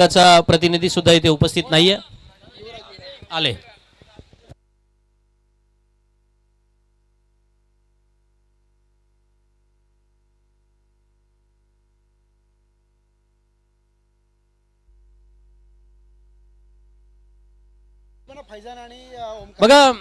प्रतिनिधी सुद्धा इथे उपस्थित नाहीये. आले बघा,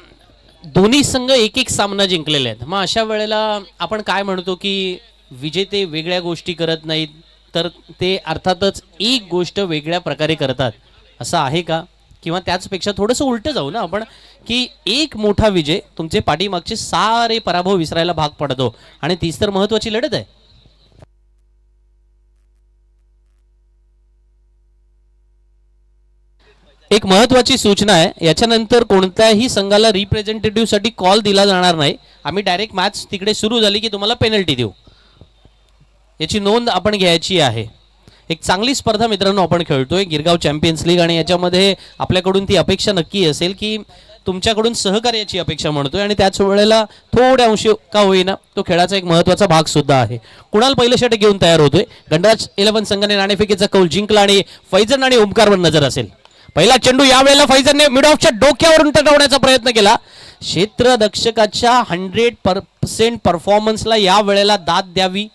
दोन्ही संघ एक एक सामना जिंकलेले आहेत. मग अशा वेळेला आपण काय म्हणतो की विजेते वेगळ्या गोष्टी करत नाहीत, तर ते अर्थातच एक गोष्ट वेगळ्या प्रकारे करतात असं आहे का? किंवा त्याचपेक्षा थोडंसं उलटं जाऊ ना आपण, की एक मोठा विजय तुमचे पाठीमागचे सारे पराभव विसरायला भाग पडतो, आणि तीच तर महत्वाची लढत आहे. एक महत्वाची सूचना आहे, याच्यानंतर कोणत्याही संघाला रिप्रेझेंटेटिव्ह साठी कॉल दिला जाणार नाही. आम्ही डायरेक्ट मॅच तिकडे सुरू झाली की तुम्हाला पेनल्टी देऊ, याची नोंद आपण घ्यायची आहे. एक चांगली स्पर्धा मित्रांनो आपण खेळतोय, गिरगाव चॅम्पियन्स लीग, आणि याच्यामध्ये आपल्याकडून ती अपेक्षा नक्की असेल की तुमच्याकडून सहकार्याची अपेक्षा म्हणतोय, आणि त्याच वेळेला थोड्या अंशी का होईना तो खेळाचा एक महत्वाचा भाग सुद्धा आहे. कुणाल पहिलं षटक घेऊन तयार होतोय. गणराज 11 संघाने नाणेफेकीचा कौल जिंकला आणि फैजन आणि ओमकारवर नजर असेल. पहिला चेंडू यावेळेला फैजनने मिड ऑफच्या डोक्यावरून टटवण्याचा प्रयत्न केला. क्षेत्ररक्षकाच्या 100% परफॉर्मन्सला या वेळेला दाद द्यावी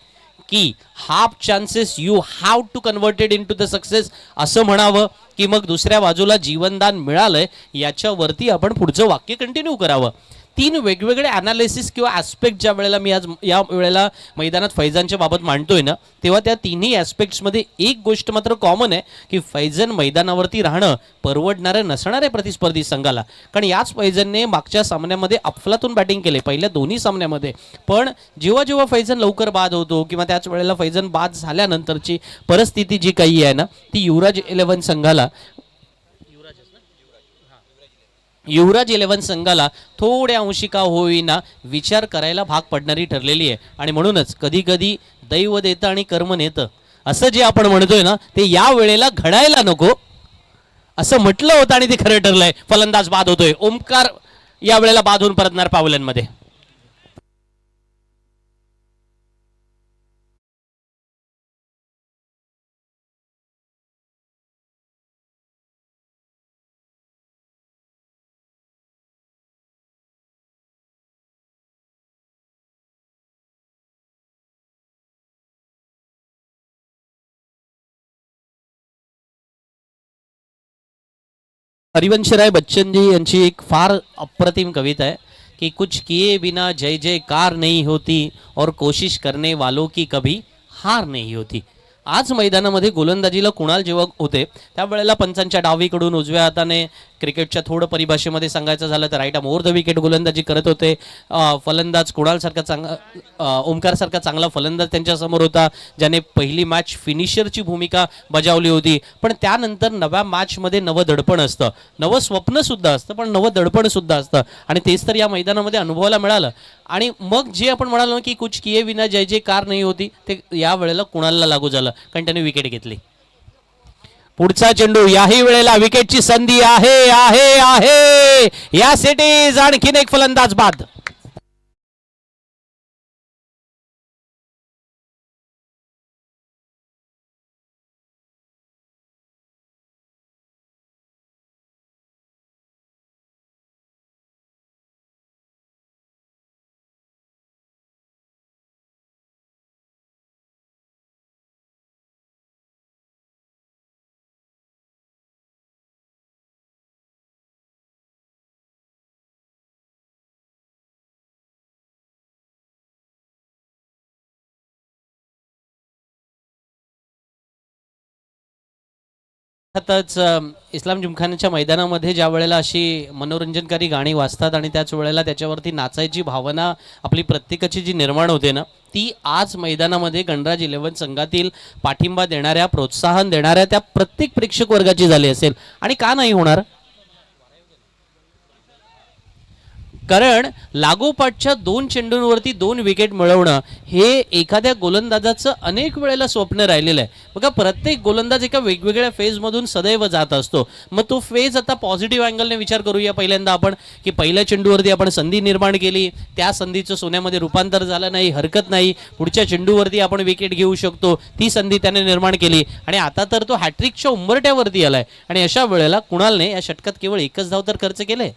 की half chances you have to converted into the success असं म्हणावं, की मग दुसऱ्या बाजूला जीवनदान मिळालंय याच्यावरती आपण पुढचं वाक्य कंटिन्यू करावं. तीन वेगवेगळे अनालिसिस किंवा ॲस्पेक्ट ज्या वेळेला मी आज या वेळेला मैदानात फैजनच्या बाबत मांडतोय ना, तेव्हा त्या तिन्ही ॲस्पेक्ट्समध्ये एक गोष्ट मात्र कॉमन आहे की फैजन मैदानावरती राहणं परवडणारं नसणार आहे प्रतिस्पर्धी संघाला. कारण याच फैजनने मागच्या सामन्यामध्ये अफलातून बॅटिंग केले पहिल्या दोन्ही सामन्यामध्ये, पण जेव्हा जेव्हा फैजन लवकर बाद होतो किंवा त्याच वेळेला फैजन बाद झाल्यानंतरची परिस्थिती जी काही आहे ना, ती युवराज 11 संघाला युवराज 11 संघाला थोड्या अंशी का होईना विचार करायला भाग पडणारी ठरलेली आहे. आणि म्हणूनच कधी कधी दैव देतं आणि कर्म नेतं असं जे आपण म्हणतोय ना, ते या वेळेला घडायला नको असं म्हटलं होतं आणि ते खरं ठरलंय. फलंदाज बाद होतोय. ओमकार या वेळेला बाद होऊन परतणार पावलांमध्ये. हरिवंशराय बच्चन जी यांची एक फार अप्रतिम कविता आहे की कुछ किए बिना जय जयकार नहीं होती और कोशिश करने वालों की कभी हार नहीं होती. आज मैदानामध्ये गोलंदाजीला कुणाल जेव्हा होते त्यावेळेला पंचांच्या डावीकडून उजव्या हाताने क्रिकेटच्या थोडं परिभाषेमध्ये सांगायचं झालं तर right arm over the wicket गोलंदाजी करत होते. फलंदाज कुणालसारखा ओमकारसारखा चांगला फलंदाज त्यांच्यासमोर होता, ज्याने पहिली मॅच फिनिशरची भूमिका बजावली होती. पण त्यानंतर नव्या मॅचमध्ये नवं दडपण असतं, नवं स्वप्नसुद्धा असतं, पण नवं दडपणसुद्धा असतं, आणि तेच तर या मैदानामध्ये अनुभवायला मिळालं. आणि मग जे आपण म्हणालो की कुछ किए विना जय जयकार नाही होती, ते या वेळेला कुणालला लागू झालं, कारण त्याने विकेट घेतली. पुढचा चेंडू, याही वेळेला विकेटची संधी आहे आहे आहे या सिटीज. आणखीन एक फलंदाज बाद. इस्लाम जिमखानाच्या मैदानामध्ये ज्या वेळेला अशी मनोरंजनकारी गाणी वाजतात आणि त्याच वेळेला त्याच्यावरती नाचायची भावना आपली प्रत्येकाची जी निर्माण होते ना, ती आज मैदानामध्ये गणराज 11 संघातील पाठिंबा देणाऱ्या, प्रोत्साहन देणाऱ्या त्या प्रत्येक प्रेक्षक वर्गाची झाली असेल. आणि का नाही होणार? कारण लागोपाठच्या 2 चेंडूंवरती 2 विकेट मिळवणं हे एखाद्या गोलंदाजाचं अनेक वेळेला स्वप्न राहिलेलं आहे. बघा, प्रत्येक गोलंदाज एका वेगवेगळ्या फेजमधून सदैव जात असतो. मग तो फेज आता पॉझिटिव्ह अँगलने विचार करूया पहिल्यांदा आपण, की पहिल्या चेंडूवरती आपण संधी निर्माण केली, त्या संधीचं सोन्यामध्ये रूपांतर झालं नाही, हरकत नाही, पुढच्या चेंडूवरती आपण विकेट घेऊ शकतो, ती संधी त्याने निर्माण केली आणि आता तर तो हॅट्रिकच्या उंबरट्यावरती आलाय. आणि अशा वेळेला कुणालने या षटकात केवळ एकच धाव तर खर्च केले.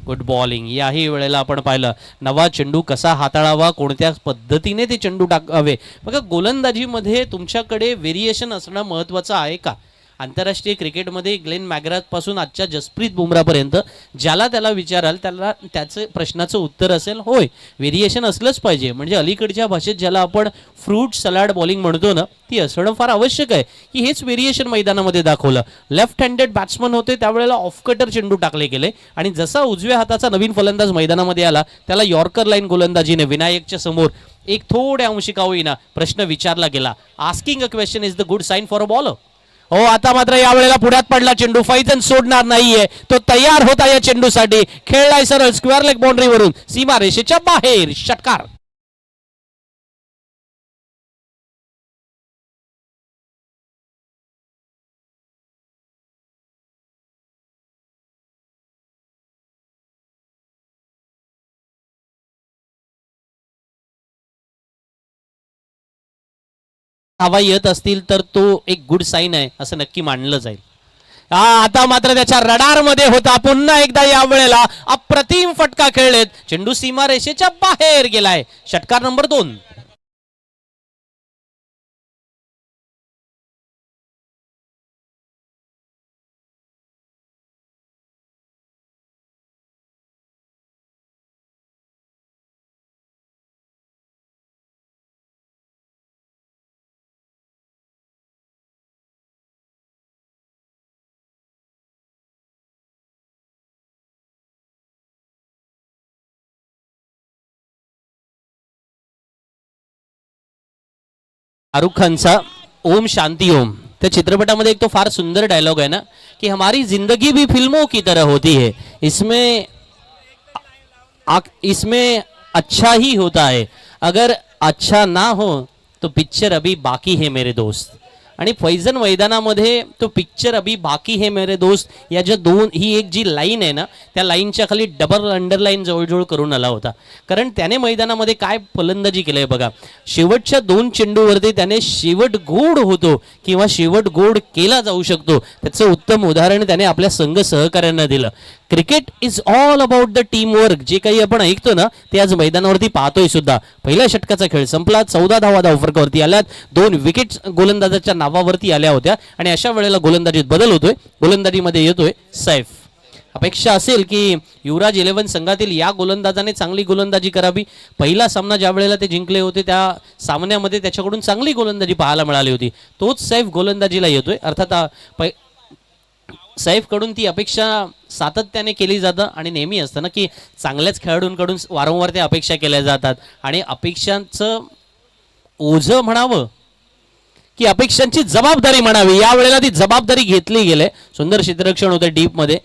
Good bowling. याही वेळेला आपण पाहिलं नवा चेंडू कसा हाताळावा, कोणत्या पद्धतीने ते चेंडू टाकावे. बघा, गोलंदाजीमध्ये तुमच्याकडे व्हेरिएशन असणं महत्त्वाचं आहे का? आंतरराष्ट्रीय क्रिकेटमध्ये ग्लेन मॅग्राथ पासून आजच्या जसप्रीत बुमरापर्यंत ज्याला त्याला विचाराल त्याला त्याचं प्रश्नाचं उत्तर असेल होय, व्हेरिएशन असलंच पाहिजे. म्हणजे अलीकडच्या भाषेत ज्याला आपण फ्रूट सलाड बॉलिंग म्हणतो ना, ती असणं फार आवश्यक आहे, की हेच व्हेरिएशन मैदानामध्ये दाखवलं. लेफ्ट हँडेड बॅट्समन होते त्यावेळेला ऑफ कटर चेंडू टाकले गेले आणि जसा उजव्या हाताचा नवीन फलंदाज मैदानामध्ये आला त्याला यॉर्कर लाईन गोलंदाजीने विनायकच्या समोर एक थोड्या अंशी का होईना प्रश्न विचारला गेला. Asking a question is the good sign for a bowler. हो, आता मात्र यावेळेला पुढ्यात पडला चेंडू, फैजन सोडणार नाहीये, तो तयार होता या चेंडूसाठी, खेळलाय सरळ स्क्वेअर लेग बाउंड्रीवरून सीमा रेषेच्या बाहेर. षटकार. धावा येत असतील तर तो एक गुड साईन आहे असं नक्की मानलं जाईल. आता मात्र त्याच्या रडार मध्ये होता. पुन्हा एकदा या वेळेला अप्रतिम फटका खेळलेत, चेंडू सीमा रेषेच्या बाहेर गेलाय. षटकार नंबर 2. शाहरुख खानचा ओम शांती ओम त्या चित्रपटामध्ये एक तो फार सुंदर डायलॉग आहे ना, की हमारी जिंदगी भी फिल्मों की तरह होती है, इसमें अच्छा ही होता है, अगर अच्छा ना हो तो पिक्चर अभी बाकी है मेरे दोस्त. आणि फैजन मैदानामध्ये तो पिक्चर अभी बाकी है मेरे दोस्त या ज्या दोन ही एक जी लाईन आहे ना, त्या लाईनच्या खाली डबल अंडरलाईन जवळजवळ करून आला होता. कारण त्याने मैदानामध्ये काय फलंदाजी केलंय बघा. शेवटच्या 2 चेंडूवरती त्याने शेवट गोड होतो किंवा शेवट गोड केला जाऊ शकतो त्याचं उत्तम उदाहरण त्याने आपल्या संघ सहकाऱ्यांना दिलं. Cricket is all about the team work. जे काही आपण ऐकतो ना ते आज मैदानावरती पाहतोय सुद्धा. पहिल्या षटकाचा खेळ संपला, 14 धावा धावफरकावरती आल्यात, 2 विकेट गोलंदाजाच्या नावावरती आल्या होत्या आणि अशा वेळेला गोलंदाजीत बदल होतोय. गोलंदाजीमध्ये येतोय सैफ. अपेक्षा असेल की युवराज 11 संघातील या गोलंदाजाने चांगली गोलंदाजी करावी. पहिला सामना ज्या वेळेला ते जिंकले होते त्या सामन्यामध्ये त्याच्याकडून चांगली गोलंदाजी पाहायला मिळाली होती. तोच सैफ गोलंदाजीला येतोय. अर्थात सैफकडून ती अपेक्षा सातत्याने केली जातं आणि नेहमी असतं ना की चांगल्याच खेळाडूंकडून वारंवार त्या अपेक्षा केल्या जातात आणि अपेक्षांचं ओझं म्हणावं की अपेक्षांची जबाबदारी म्हणावी, यावेळेला ती जबाबदारी घेतली गेली. सुंदर क्षेत्ररक्षण होतं डीपमध्ये,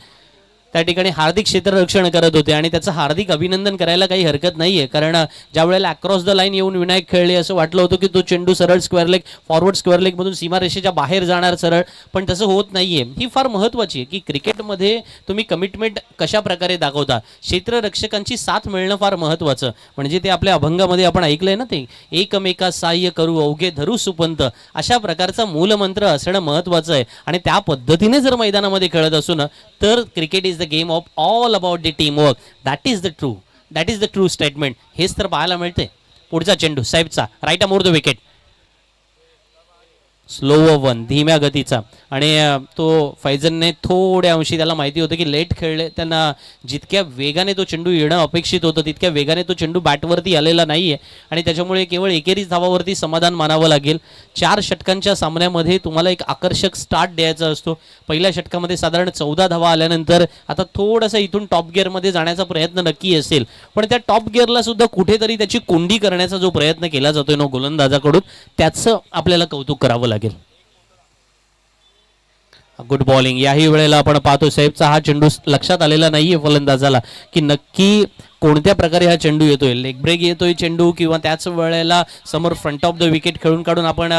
त्या ठिकाणी हार्दिक क्षेत्ररक्षण करत होते आणि त्याचं हार्दिक अभिनंदन करायला काही हरकत नाहीये. कारण ज्या वेळेला अक्रॉस द लाईन येऊन विनायक खेळले असं वाटलं होतं की तो चेंडू सरळ square leg forward square leg मधून सीमारेषेच्या बाहेर जाणार सरळ, पण तसं होत नाहीये. ही फार महत्त्वाची आहे की क्रिकेटमध्ये तुम्ही कमिटमेंट कशा प्रकारे दाखवता. क्षेत्ररक्षकांची साथ मिळणं फार महत्त्वाचं. म्हणजे ते आपल्या अभंगामध्ये आपण ऐकलंय ना, ते एकमेका सहाय्य करू अवघे धरू सुपंत, अशा प्रकारचा मूलमंत्र असणं महत्त्वाचं आहे. आणि त्या पद्धतीने जर मैदानामध्ये खेळत असू ना तर cricket is the game of all about the team work. That is the true statement. हेच तर पाहायला मिळते. पुढचा चेंडू साहेबचा right arm over the wicket, slow one, धीम्या गतीचा. आणि तो फैजनने थोड्या अंशी त्याला माहिती होतं की लेट खेळले, त्यांना जितक्या वेगाने तो चेंडू येणं अपेक्षित होतं तितक्या वेगाने तो चेंडू बॅटवरती आलेला नाही आहे आणि त्याच्यामुळे केवळ एकेरीच धावावरती समाधान मानावं लागेल. 4 षटकांच्या सामन्यामध्ये तुम्हाला एक आकर्षक स्टार्ट द्यायचा असतो. पहिल्या षटकामध्ये साधारण 14 धावा आल्यानंतर आता थोडासा इथून टॉप गिअरमध्ये जाण्याचा प्रयत्न नक्की असेल, पण त्या टॉप गिअरला सुद्धा कुठेतरी त्याची कोंडी करण्याचा जो प्रयत्न केला जातोय ना गोलंदाजाकडून, त्याचं आपल्याला कौतुक करावं लागेल. Good bowling. याही वेळेला आपण पाहतो साहेबचा हा चेंडू लक्षात आलेला नाहीये फलंदाजाला की नक्की कोणत्या प्रकारे हा चेंडू येतोय. लेग ब्रेक येतोय चेंडू किंवा त्याच वेळेला समोर फ्रंट ऑफ द विकेट खेळून काढून आपण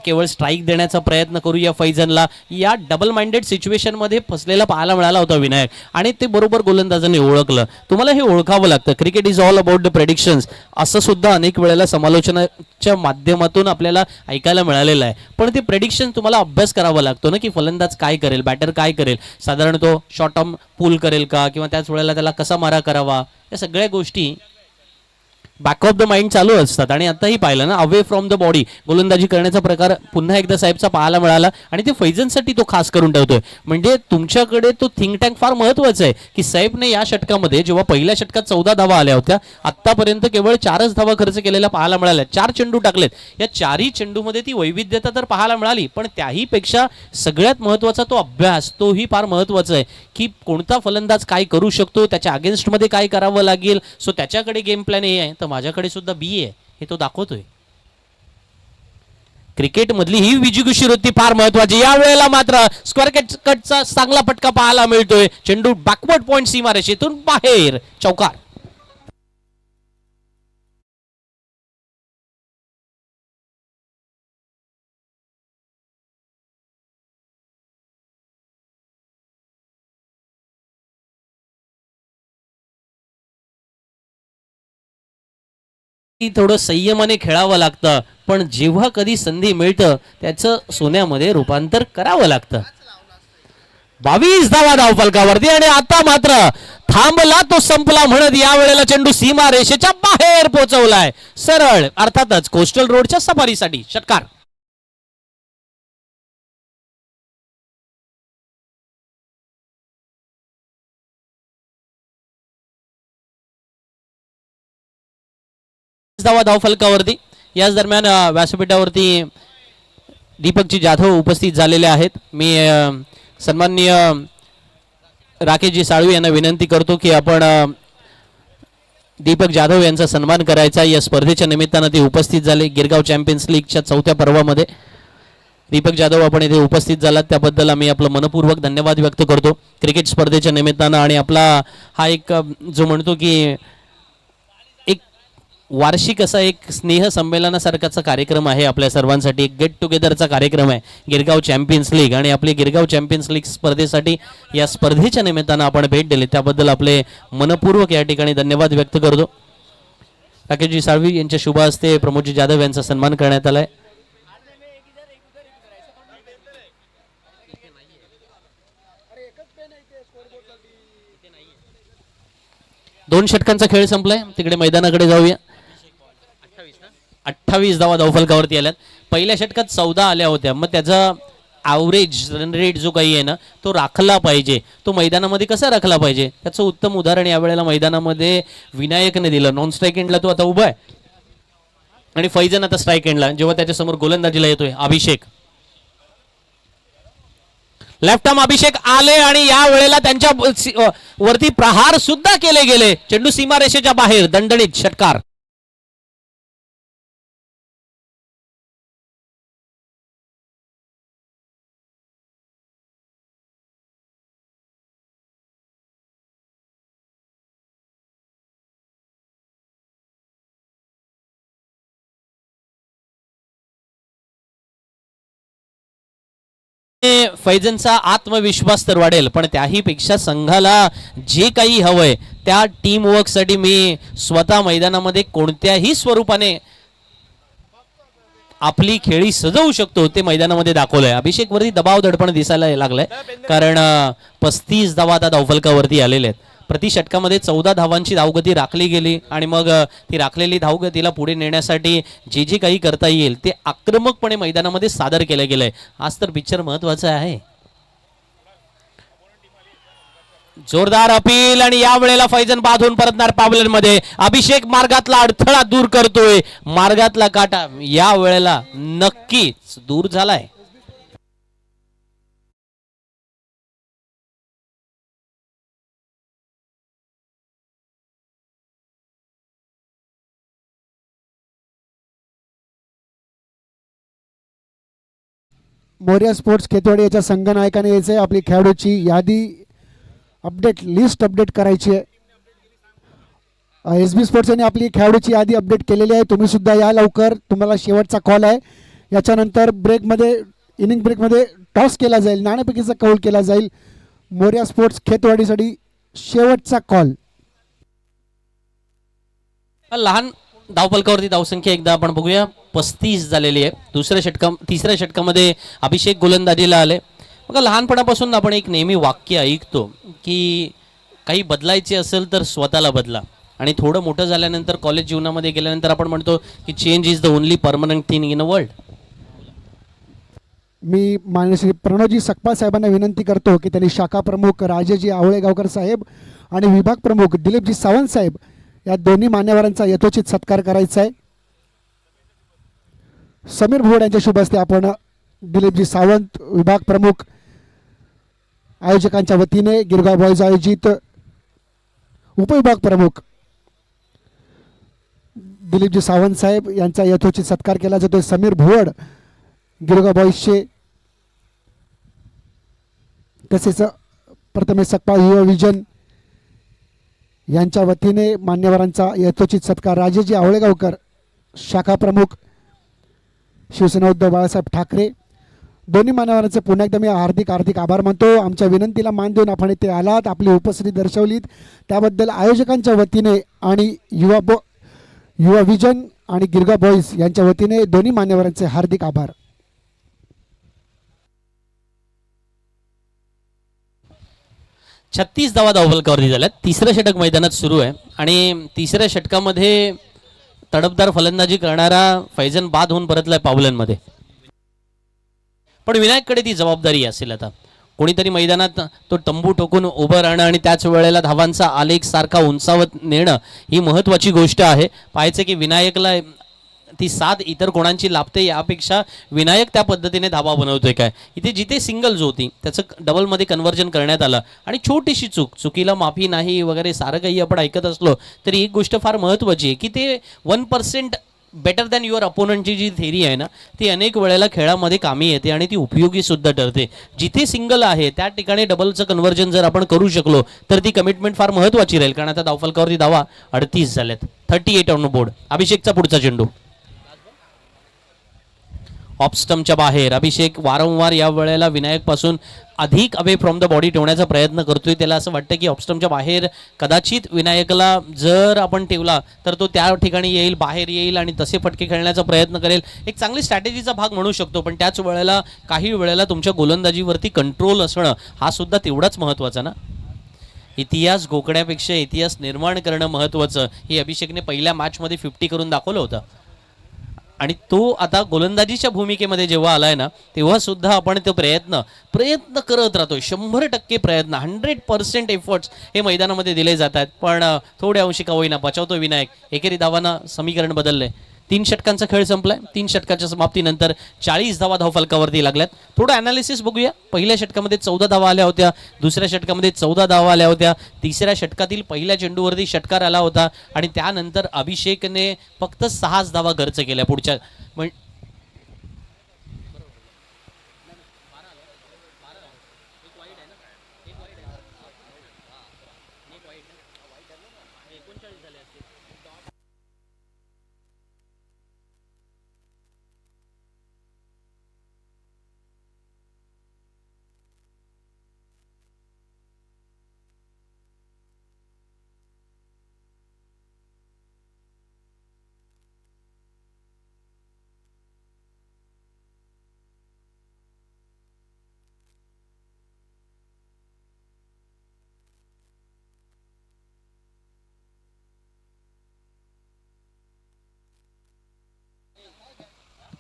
केवळ स्ट्राईक देण्याचा प्रयत्न करू या फैजनला. या डबल माइंडेड सिच्युएशनमध्ये फसलेला पाहायला मिळाला होता विनायक आणि ते बरोबर गोलंदाजाने ओळखलं. तुम्हाला हे ओळखावं लागतं. Cricket is all about the predictions असं सुद्धा अनेक वेळेला समालोचनाच्या माध्यमातून आपल्याला ऐकायला मिळालेलं आहे. पण ते प्रेडिक्शन तुम्हाला अभ्यास करावा लागतो ना की फलंदाज काय करेल, बॅटर काय करेल, साधारण तो शॉर्ट टर्म पूल करेल का किंवा त्याच वेळेला त्याला कसा मारा करावा, या सगळ्या गोष्टी बॅक ऑफ द माइंड चालू असतात. आणि आताही पाहिलं ना अवे फ्रॉम द बॉडी गोलंदाजी करण्याचा प्रकार पुन्हा एकदा साहेबचा पाहायला मिळाला आणि ते फैजनसाठी तो खास करून ठेवतोय. म्हणजे तुमच्याकडे तो थिंक टँक फार महत्वाचा आहे की साहेबने या षटकामध्ये जेव्हा पहिल्या षटकात 14 धावा आल्या होत्या आतापर्यंत केवळ 4च धावा खर्च केलेल्या पाहायला मिळाल्या. 4 चेंडू टाकलेत. या 4ही चेंडूमध्ये ती वैविध्यता तर पाहायला मिळाली पण त्याही पेक्षा सगळ्यात महत्वाचा तो अभ्यास तोही फार महत्वाचा आहे की कोणता फलंदाज काय करू शकतो, त्याच्या अगेन्स्टमध्ये काय करावं लागेल. सो त्याच्याकडे गेम प्लॅन ए आहे तर माझ्याकडे सुद्धा बी आहे हे तो दाखवतोय. क्रिकेट मधली ही विजिगुषी वृत्ती फार महत्वाची. या वेळेला मात्र स्क्वेअर कटचा चांगला फटका पाहायला मिळतोय. चेंडू बॅकवर्ड पॉइंट सीमारेषेतून बाहेर, चौकार. थोडं संयमाने खेळावं लागतं पण जेव्हा कधी संधी मिळतं त्याचं सोन्यामध्ये रूपांतर करावं लागतं. 22 धावा धावफलकावरती आणि आता मात्र थांबला तो संपला म्हणत या वेळेला चेंडू सीमा रेषेच्या बाहेर पोहोचवलाय. सरळ अर्थातच कोस्टल रोडच्या सफारीसाठी षटकार. धावा धावफलकावरती. याच दरम्यान व्यासपीठावरती दीपकजी जाधव उपस्थित झालेले आहेत. मी सन्माननीय राकेशजी साळवी यांना विनंती करतो की आपण दीपक जाधव यांचा सन्मान करायचा. या स्पर्धेच्या निमित्तानं ते उपस्थित झाले. गिरगाव चॅम्पियन्स लीगच्या 4थ्या पर्वामध्ये दीपक जाधव आपण इथे उपस्थित झालात त्याबद्दल आम्ही आपलं मनपूर्वक धन्यवाद व्यक्त करतो. क्रिकेट स्पर्धेच्या निमित्तानं आणि आपला हा एक जो म्हणतो की एक वार्षिक असा एक स्नेह संमेलनासारखाचा कार्यक्रम आहे आपल्या सर्वांसाठी. एक गेट टुगेदरचा कार्यक्रम आहे गिरगाव चॅम्पियन्स लीग आणि आपली गिरगाव चॅम्पियन्स लीग स्पर्धेसाठी या स्पर्धेच्या निमित्तानं आपण भेट दिली त्याबद्दल आपले मनपूर्वक या ठिकाणी धन्यवाद व्यक्त करतो. राकेशजी साळवी यांच्या शुभ हस्ते प्रमोदजी जाधव यांचा सन्मान करण्यात आलाय. दोन षटकांचा खेळ संपलाय. तिकडे मैदानाकडे जाऊया. 28 धावा धावफलकावरती आल्यात. पहिल्या षटकात 14 आल्या होत्या. मग त्याचा ॲव्हरेज रन रेट जो काही आहे ना तो राखला पाहिजे. तो मैदानामध्ये कसा राखला पाहिजे त्याचं उत्तम उदाहरण यावेळेला मैदानामध्ये विनायकने दिलं. नॉन स्ट्राईक एंडला तो आता उभा आहे आणि फैजन आता स्ट्राईक एंडला जेव्हा त्याच्यासमोर गोलंदाजीला येतोय अभिषेक. लेफ्ट आर्म अभिषेक आले आणि या वेळेला त्यांच्या वरती प्रहार सुद्धा केले गेले. चेंडू सीमारेषेच्या बाहेर, दणदणीत षटकार. फैजनचा आत्मविश्वास तर वाढेल पण त्याही पेक्षा संघाला जे काही हवंय त्या टीम वर्क साठी मी स्वतः मैदानामध्ये कोणत्याही स्वरूपाने आपली खेळी सजवू शकतो ते मैदानामध्ये दाखवलंय. अभिषेक वरती दबाव दडपण दिसायला लागलाय कारण 35 धावा आता धावफलकावरती आलेले आहेत. प्रति षटकामध्ये 14 धावांची धावगती राखली गेली आणि मग ती राखलेली धावगतीला पुढे नेण्यासाठी जे जे काही करता येईल ते आक्रमकपणे मैदानामध्ये सादर केलं गेलंय. आज तर पिक्चर महत्वाचा आहे. जोरदार अपील आणि या वेळेला फैजन बाधून परतणार पावलर मध्ये. अभिषेक मार्गातला अडथळा दूर करतोय. मार्गातला काटा या वेळेला नक्कीच दूर झालाय. मोर्या स्पोर्ट्स खेतवाडी याच्या संघनायकाने यायचं आहे. आपली खेळाडूची यादी अपडेट लिस्ट अपडेट करायची आहे. SB स्पोर्ट्स यांनी आपली खेळाडूची यादी अपडेट केलेली आहे. तुम्ही सुद्धा या लवकर. तुम्हाला शेवटचा कॉल आहे. याच्यानंतर ब्रेकमध्ये इनिंग ब्रेकमध्ये टॉस केला जाईल, नाणेफेकीचा कौल केला जाईल. मोर्या स्पोर्ट्स खेतवाडीसाठी शेवटचा कॉल. लहान धावफलकावरती धावसंख्या एकदा आपण बघूया 35 झालेली आहे. तिसऱ्या षटकामध्ये अभिषेक गोलंदाजीला आले. बघा लहानपणापासून आपण एक नेहमी वाक्य ऐकतो की काही बदलायचे असेल तर स्वतःला बदला, आणि थोडं मोठं झाल्यानंतर कॉलेज जीवनामध्ये गेल्यानंतर आपण म्हणतो की change is the only permanent thing in a world. मी माननीय श्री प्रणवजी सकपाळ साहेबांना विनंती करतो की त्यांनी शाखा प्रमुख राजेजी आवळेगावकर साहेब आणि विभाग प्रमुख दिलीपजी सावंत साहेब या दोन्ही मान्यवरांचा यथोचित सत्कार करायचा आहे. समीर भोड यांच्या शुभ हस्ते आपण दिलीपजी सावंत विभाग प्रमुख आयोजकांच्या वतीने गिरगाव बॉईज आयोजित उपविभाग प्रमुख दिलीपजी सावंत साहेब यांचा यथोचित सत्कार केला जातो. समीर भोड गिरगाव बॉईजचे, तसेच प्रथमेश सकपाळ युवा विजन यांच्या वतीने मान्यवरांचा यथोचित सत्कार. राजेजी आवळेगावकर शाखा प्रमुख शिवसेना उद्धव बाळासाहेब ठाकरे, दोन्ही मान्यवरांचे पुन्हा एकदा मी हार्दिक आभार मानतो. आमच्या विनंतीला मान देऊन आपण इथे आलात, आपली उपस्थिती दर्शवलीत, त्याबद्दल आयोजकांच्या वतीने आणि युवा विजन आणि गिरगाव बॉईज यांच्या वतीने दोन्ही मान्यवरांचे हार्दिक आभार. 36 धावा धावफलकावरती झाल्यात. तिसरं षटक मैदानात सुरू आहे आणि तिसऱ्या षटकामध्ये तडफदार फलंदाजी करणारा फैजन बाद होऊन परतलाय पावलांमध्ये. पण विनायककडे ती जबाबदारी असेल. आता कोणीतरी मैदानात तो तंबू टोकून उभं राहणं आणि त्याच वेळेला धावांचा आलेख सारखा उंचावत नेणं ही महत्त्वाची गोष्ट आहे. पाहायचं की विनायकला ती साथ इतर कोणाची लाभते यापेक्षा विनायक त्या पद्धतीने धावा बनवतोय काय. इथे जिथे सिंगल्स होती त्याचं डबलमध्ये कन्व्हर्जन करण्यात आलं आणि छोटीशी चुकीला माफी नाही वगैरे सारं काही आपण ऐकत असलो तरी एक गोष्ट फार महत्त्वाची आहे की ते 1% बेटर दॅन युअर अपोनंटची जी थेरी आहे ना ती अनेक वेळेला खेळामध्ये कामी येते आणि ती उपयोगी सुद्धा ठरते. जिथे सिंगल आहे त्या ठिकाणी डबलचं कन्व्हर्जन जर आपण करू शकलो तर ती कमिटमेंट फार महत्त्वाची राहील. कारण आता धावफलकावरती धावा 38 झाल्यात. 38 ऑन बोर्ड. अभिषेकचा पुढचा चेंडू ऑफस्टमच्या बाहेर. अभिषेक वारंवार या वेळेला विनायक पासून अधिक अवे फ्रॉम द बॉडी ठेवण्याचा प्रयत्न करतोय. त्याला असं वाटतं की ऑफस्टमच्या बाहेर कदाचित विनायकला जर आपण ठेवला तर तो त्या ठिकाणी येईल, बाहेर येईल आणि तसे फटके खेळण्याचा प्रयत्न करेल. एक चांगली स्ट्रॅटेजीचा भाग म्हणू शकतो. पण त्याच वेळेला काही वेळेला तुमच्या गोलंदाजीवरती कंट्रोल असणं हा सुद्धा तेवढाच महत्त्वाचा ना. इतिहास घोकण्यापेक्षा इतिहास निर्माण करणं महत्त्वाचं हे अभिषेकने पहिल्या मॅचमध्ये 50 करून दाखवलं होतं. आणि तो आता गोलंदाजीच्या भूमिकेमध्ये जेव्हा आलाय ना तेव्हा सुद्धा आपण तो प्रयत्न करत राहतोय. 100% प्रयत्न, 100% एफर्ट्स हे मैदानामध्ये दिले जात आहेत. पण थोड्या अंशी का होईना बचावतो विनायक. एकेरी धावांना समीकरण बदललंय. 3 षटकांचा खेळ संपलाय. 3 षटकाच्या समाप्तीनंतर 40 धावा धावफलकावरती लागल्यात. थोडं ॲनालिसिस बघूया. पहिल्या षटकामध्ये 14 धावा आल्या होत्या, दुसऱ्या षटकामध्ये 14 धावा आल्या होत्या, तिसऱ्या षटकातील पहिल्या चेंडूवरती षटकार आला होता आणि त्यानंतर अभिषेकने फक्त 6 धावा खर्च केल्या. पुढच्या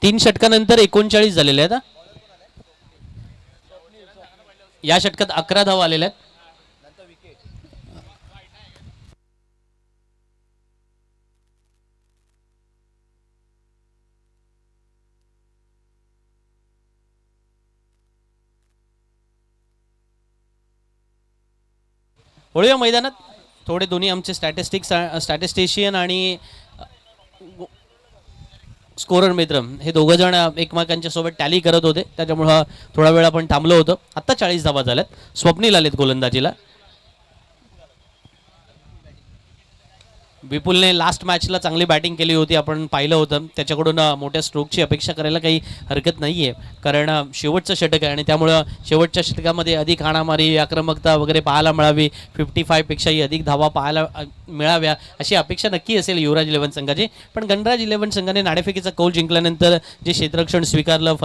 तीन षटकानंतर 39 झालेले आहेत. या षटकात 11 धावा आलेल्या आहेत. वळूया मैदानात. थोडे दोन्ही आमचे स्टॅटिस्टिशियन आणि स्कोरर मित्र हे दोघं जण एकमेकांच्या सोबत टॅली करत होते, त्याच्यामुळं थोडा वेळ आपण थांबलो होतो. आत्ता 40 धावा झाल्यात. स्वप्नील आलेत गोलंदाजीला. विपुलने लास्ट मॅचला चांगली बॅटिंग केली होती, आपण पाहिलं होतं. त्याच्याकडून मोठ्या स्ट्रोकची अपेक्षा करायला काही हरकत नाही आहे, कारण शेवटचं षटक आहे आणि त्यामुळं शेवटच्या षटकामध्ये अधिक हाणामारी, आक्रमकता वगैरे पाहायला मिळावी, 55पेक्षाही अधिक धावा पाहायला मिळाव्या अशी अपेक्षा नक्की असेल युवराज 11 संघाची. पण गणराज 11 संघाने नाणेफेकीचा कौल जिंकल्यानंतर जे क्षेत्ररक्षण स्वीकारलं,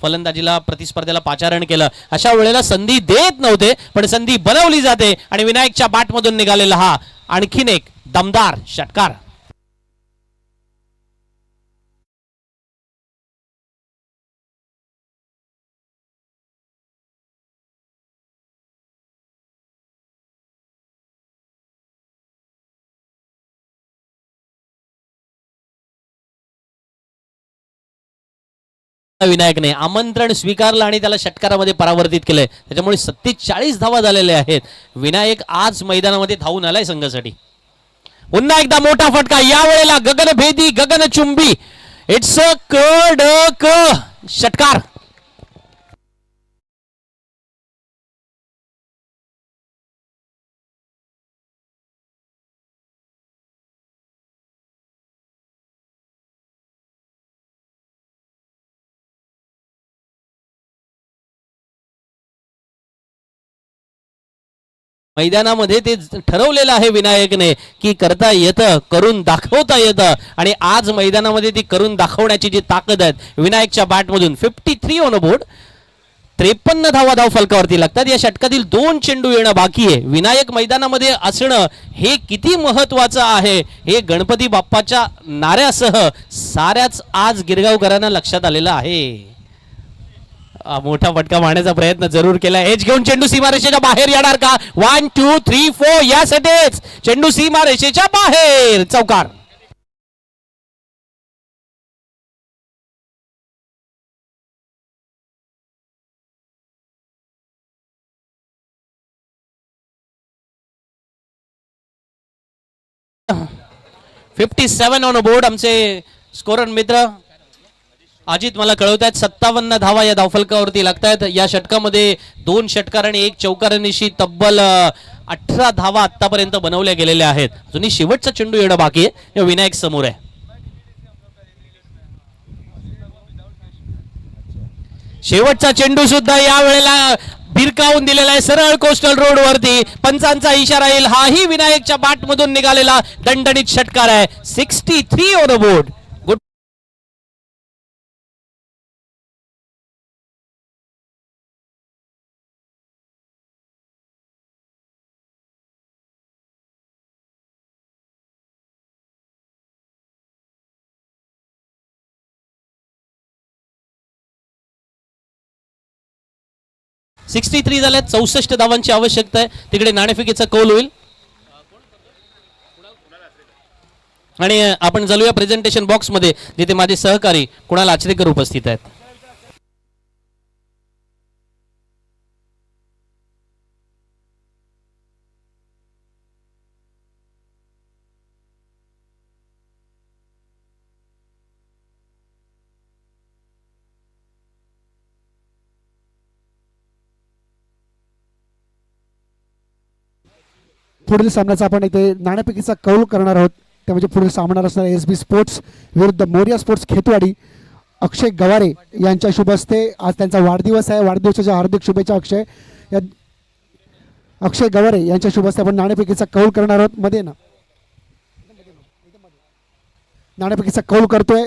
फलंदाजीला प्रतिस्पर्ध्याला पाचारण केलं, अशा वेळेला संधी देत नव्हते, पण संधी बनवली जाते आणि विनायकच्या बॅटमधून निघालेला हा आणखीन एक दमदार षटकार. विनायकने आमंत्रण स्वीकारलं आणि त्याला षटकारामध्ये परावर्तित केलंय. त्याच्यामुळे 47 धावा झालेल्या आहेत. विनायक आज मैदानामध्ये धावून आलाय संघासाठी. पुन्हा एकदा मोठा फटका, यावेळेला गगनभेदी, गगनचुंबी. इट्स अ कडक षटकार. मैदानामध्ये ते ठरवलेलं आहे विनायकने की करता येतं, करून दाखवता येतं आणि आज मैदानामध्ये ती करून दाखवण्याची जी ताकद आहे विनायकच्या बॅटमधून. 53 ऑन बोर्ड. 53 धावा धाव फलकावरती लागतात. या षटकातील 2 चेंडू येणं बाकी आहे. विनायक मैदानामध्ये असणं हे किती महत्वाचं आहे हे गणपती बाप्पाच्या नाऱ्यासह साऱ्याच आज गिरगावकरांना लक्षात आलेलं आहे. मोठा फटका मारण्याचा प्रयत्न जरूर केला. एज घेऊन चेंडू सीमारेषेच्या बाहेर येणार का? 1 2 3 4 यासाठीच चेंडू सीमारेषेच्या बाहेर. चौकार. $57 ऑन बोर्ड. आमचे स्कोरर मित्र अजित मला कळवतायत 57 धावा या धावफलकावरती लागतायत. या षटकामध्ये 2 षटकार आणि 1 चौकारांनिशी तब्बल 18 धावा आतापर्यंत बनवल्या गेलेल्या आहेत. अजूनही शेवटचा चेंडू येणं बाकी आहे. विनायक समोर आहे. शेवटचा चेंडू सुद्धा या वेळेला भिरकावून दिलेला आहे सरळ कोस्टल रोड वरती. पंचांचा इशारा येईल. हाही विनायकच्या बॅटमधून निघालेला दणदणीत षटकार आहे. 63 ऑन बोर्ड. 63 झाल्यात. 64 धावांची आवश्यकता आहे. तिकडे नाणेफेकीचा कौल होईल आणि आपण चालूया प्रेझेंटेशन बॉक्स मध्ये, जिथे माझे सहकारी कुणाल आचरेकर उपस्थित आहेत. पुढील सामन्याचा आपण इथे नाणेफेकीचा कौल करणार आहोत. ते म्हणजे पुढील सामना असणार SB स्पोर्ट्स विरुद्ध मोरिया स्पोर्ट्स खेतवाडी. अक्षय गवारे यांच्या शुभ हस्ते आज त्यांचा वाढदिवस आहे. वाढदिवसाच्या हार्दिक शुभेच्छा अक्षय. या अक्षय गवारे यांच्या शुभ हस्ते आपण नाणेफेकीचा कौल करणार आहोत. मध्ये ना नाणेफेकीचा कौल करतोय.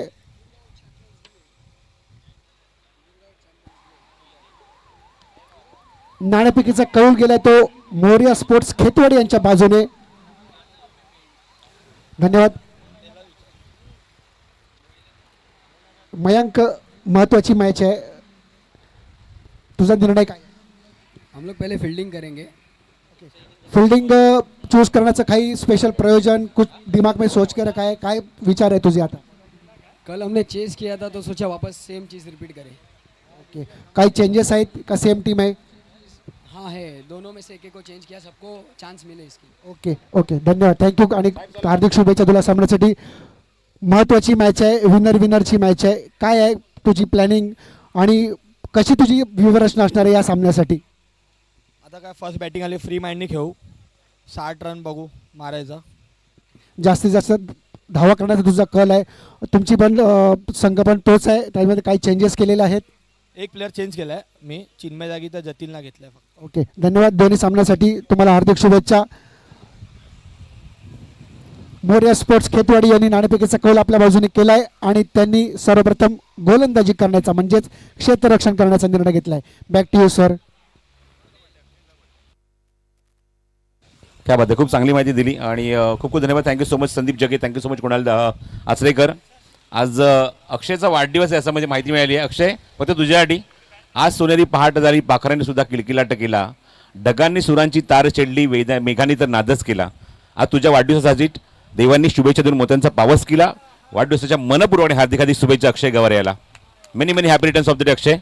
नाणेफेकीचा कौल गेलाय तो मोरिया स्पोर्ट्स खेतवाडी यांच्या बाजूने. धन्यवाद. मयांक, महत्वाची मॅच है, तुझा निर्णय काय? हम लोग पहले फील्डिंग करेंगे. फील्डिंग चूज करण्याचं काही स्पेशल प्रयोजन, कुछ दिमाग में सोच के रखा है? काय विचार है तुझे आता? कल हमने चेस किया था तो सोचा वापस सेम चीज़ रिपीट करें. ओके, काही चेंजेस आहेत का सेम टीम है? हाँ है, दोनों में से एक को चेंज किया, सबको चांस मिले इसकी. ओके ओके, धन्यवाद, थँक्यू आणि हार्दिक शुभेच्छा तुला सामन्यासाठी. महत्त्वाची मॅच आहे, विनरची मॅच आहे. काय आहे तुझी प्लॅनिंग आणि कशी तुझी व्यूहरचना असणार आहे या सामन्यासाठी? आता काय फर्स्ट बॅटिंग आली, फ्री माइंडने खेळू, 60 रन बघू मारायचा. जास्तीत जास्त धावा करण्याचा तुझा कल आहे. तुमची पण संघ पण तोच आहे, त्यामध्ये काही चेंजेस केलेले आहेत? एक प्लेअर चेंज केला आहे मी, चिन्मय जागी तर जतीलला घेतलं आहे फक्त. ओके, धन्यवाद. दोन्ही सामन्यासाठी तुम्हाला हार्दिक शुभेच्छा. मोर्या स्पोर्ट्स खेतवाडी यांनी नाणेफेकीचा कौल आपल्या बाजूने केला आहे आणि त्यांनी सर्वप्रथम गोलंदाजी करण्याचा म्हणजेच क्षेत्ररक्षण करण्याचा निर्णय घेतला आहे. Back to you sir. क्या बात आहे, खूप चांगली माहिती दिली आणि खूप खूप धन्यवाद. थँक्यू सो मच संदीप जगे, thank you so much Kunal Achrekar. आज अक्षयचा वाढदिवस आहे असं म्हणजे माहिती मिळाली आहे. अक्षय, फक्त तुझ्यासाठी आज सोनेरी पहाट झाली, पाखरांनी सुद्धा किलकिलाट केला, ढगांनी सुरांची तार चढली, मेघांनी तर नादच केला. आज तुझ्या वाढदिवसासाठी देवांनी शुभेच्छा देऊन मोत्यांचा पावस केला. वाढदिवसाच्या मनपूर्वक हार्दिक हार्दिक शुभेच्छा अक्षय गवारे याला. Many many happy returns of the day Akshay.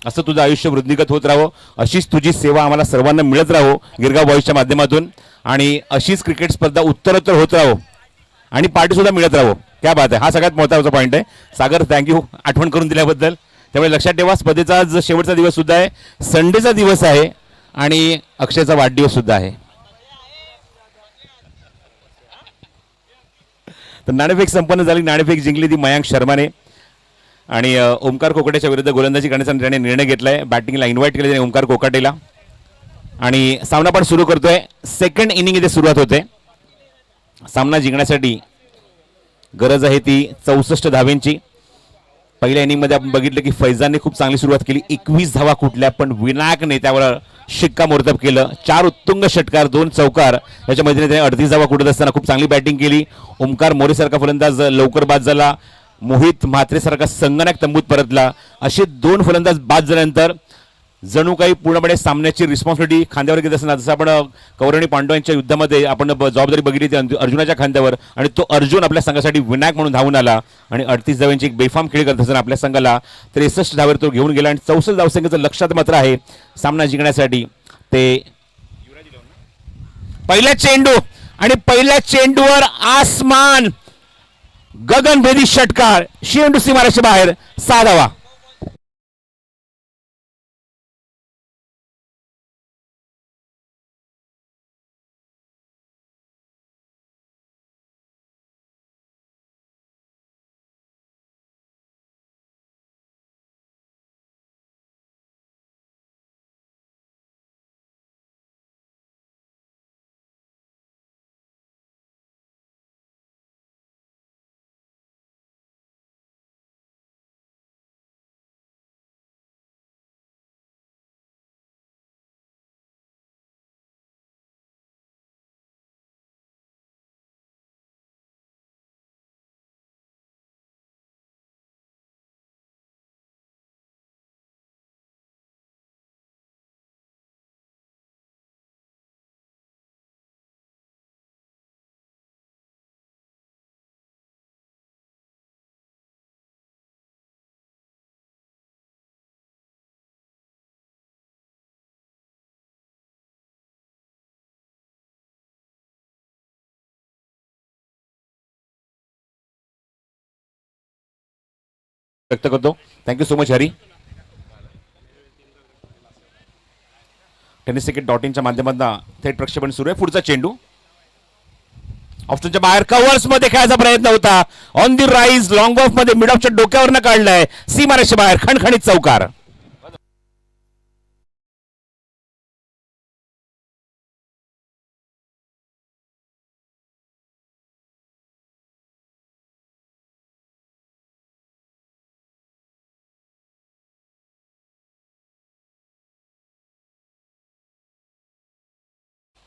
असं तुझं आयुष्य वृद्धिगत होत राहो, अशीच तुझी सेवा आम्हाला सर्वांना मिळत राहो गिरगाव बॉईजच्या माध्यमातून, आणि अशीच क्रिकेट स्पर्धा उत्तरोत्तर होत राहो आणि पार्टीसुद्धा मिळत राहो. क्या बात आहे, हा सगळ्यात महत्त्वाचा पॉईंट आहे. सागर, थँक्यू आठवण करून दिल्याबद्दल. त्यामुळे लक्षात ठेवा, स्पर्धेचा आज शेवटचा दिवस सुद्धा आहे, संडेचा दिवस आहे आणि अक्षयचा वाढदिवस सुद्धा आहे. तर नाणेफेक संपन्न झाली, नाणेफेक जिंकली ती मयांक शर्माने आणि ओमकार कोकाटेच्या विरुद्ध गोलंदाजी करण्याचा त्याने निर्णय घेतलाय. बॅटिंगला इन्व्हाइट केले त्याने ओमकार कोकाटेला आणि सामना पण सुरू करतोय. सेकंड इनिंग इथे सुरुवात होते. सामना जिंकण्यासाठी गरज आहे ती 64 धावेंची. पहिल्या इनिंगमध्ये आपण बघितलं की फैजानने खूप चांगली सुरुवात केली, 21 धावा कुठल्या, पण विनायकने त्यावर शिक्कामोर्तब केलं. 4 उत्तुंग षटकार, 2 चौकार, याच्यामध्ये त्याने 38 धावा कुठत असताना खूप चांगली बॅटिंग केली. ओमकार मोरेसारखा फलंदाज लवकर बाद झाला, मोहित म्हात्रेसारखा संगणक तंबूत परतला. असे 2 फलंदाज बाद झाल्यानंतर जणू काही पूर्णपणे सामन्याची रिस्पॉन्सिबिलिटी खांद्यावर घेत असताना, जसं आपण कौरव पांडव यांच्या युद्धामध्ये आपण जबाबदारी बघितली ती अर्जुनाच्या खांद्यावर, आणि तो अर्जुन आपल्या संघासाठी विनायक म्हणून धावून आला आणि 38 धाव्यांची एक बेफाम खेळी करत असताना आपल्या संघाला 63 धावेवर तो घेऊन गेला आणि 64 धावसंख्येचं लक्षात मात्र आहे सामना जिंकण्यासाठी. ते पहिला चेंडू आणि पहिल्या चेंडूवर आसमान गगनभेदी षटकार, शेंडू सीमारेषे बाहेर, 6 धावा. व्यक्त करतो. Thank you so much Hari. Tennis cricket .in माध्यमातून थेट प्रक्षेपण सुरू आहे. पुढचा चेंडू ऑप्शनच्या बाहेर, कव्हर्स मध्ये खेळायचा प्रयत्न होता, on the rise, long of मध्ये मिड ऑफच्या डोक्यावरनं काढलाय, सीमारेषे बाहेर, खणखणीत चौकार.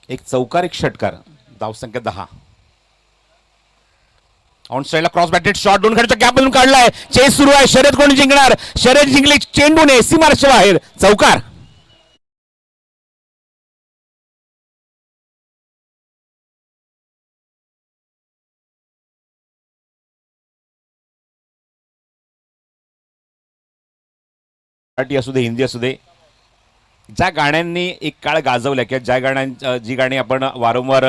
एक चौकार, एक षटकार, धावसंख्या 10. ऑन साइडला क्रॉस बॅटेड शॉट, 2 खेळाच्या गॅप मधून काढलाय, चेस सुरू आहे, शर्यत कोणी जिंकणार, शर्यत जिंकली चेंडूने, सीमारेषे बाहेर, चौकार. मराठी असू दे, हिंदी असू दे, ज्या गाण्यांनी एक काळ गाजवल्या किंवा जी गाणी आपण वारंवार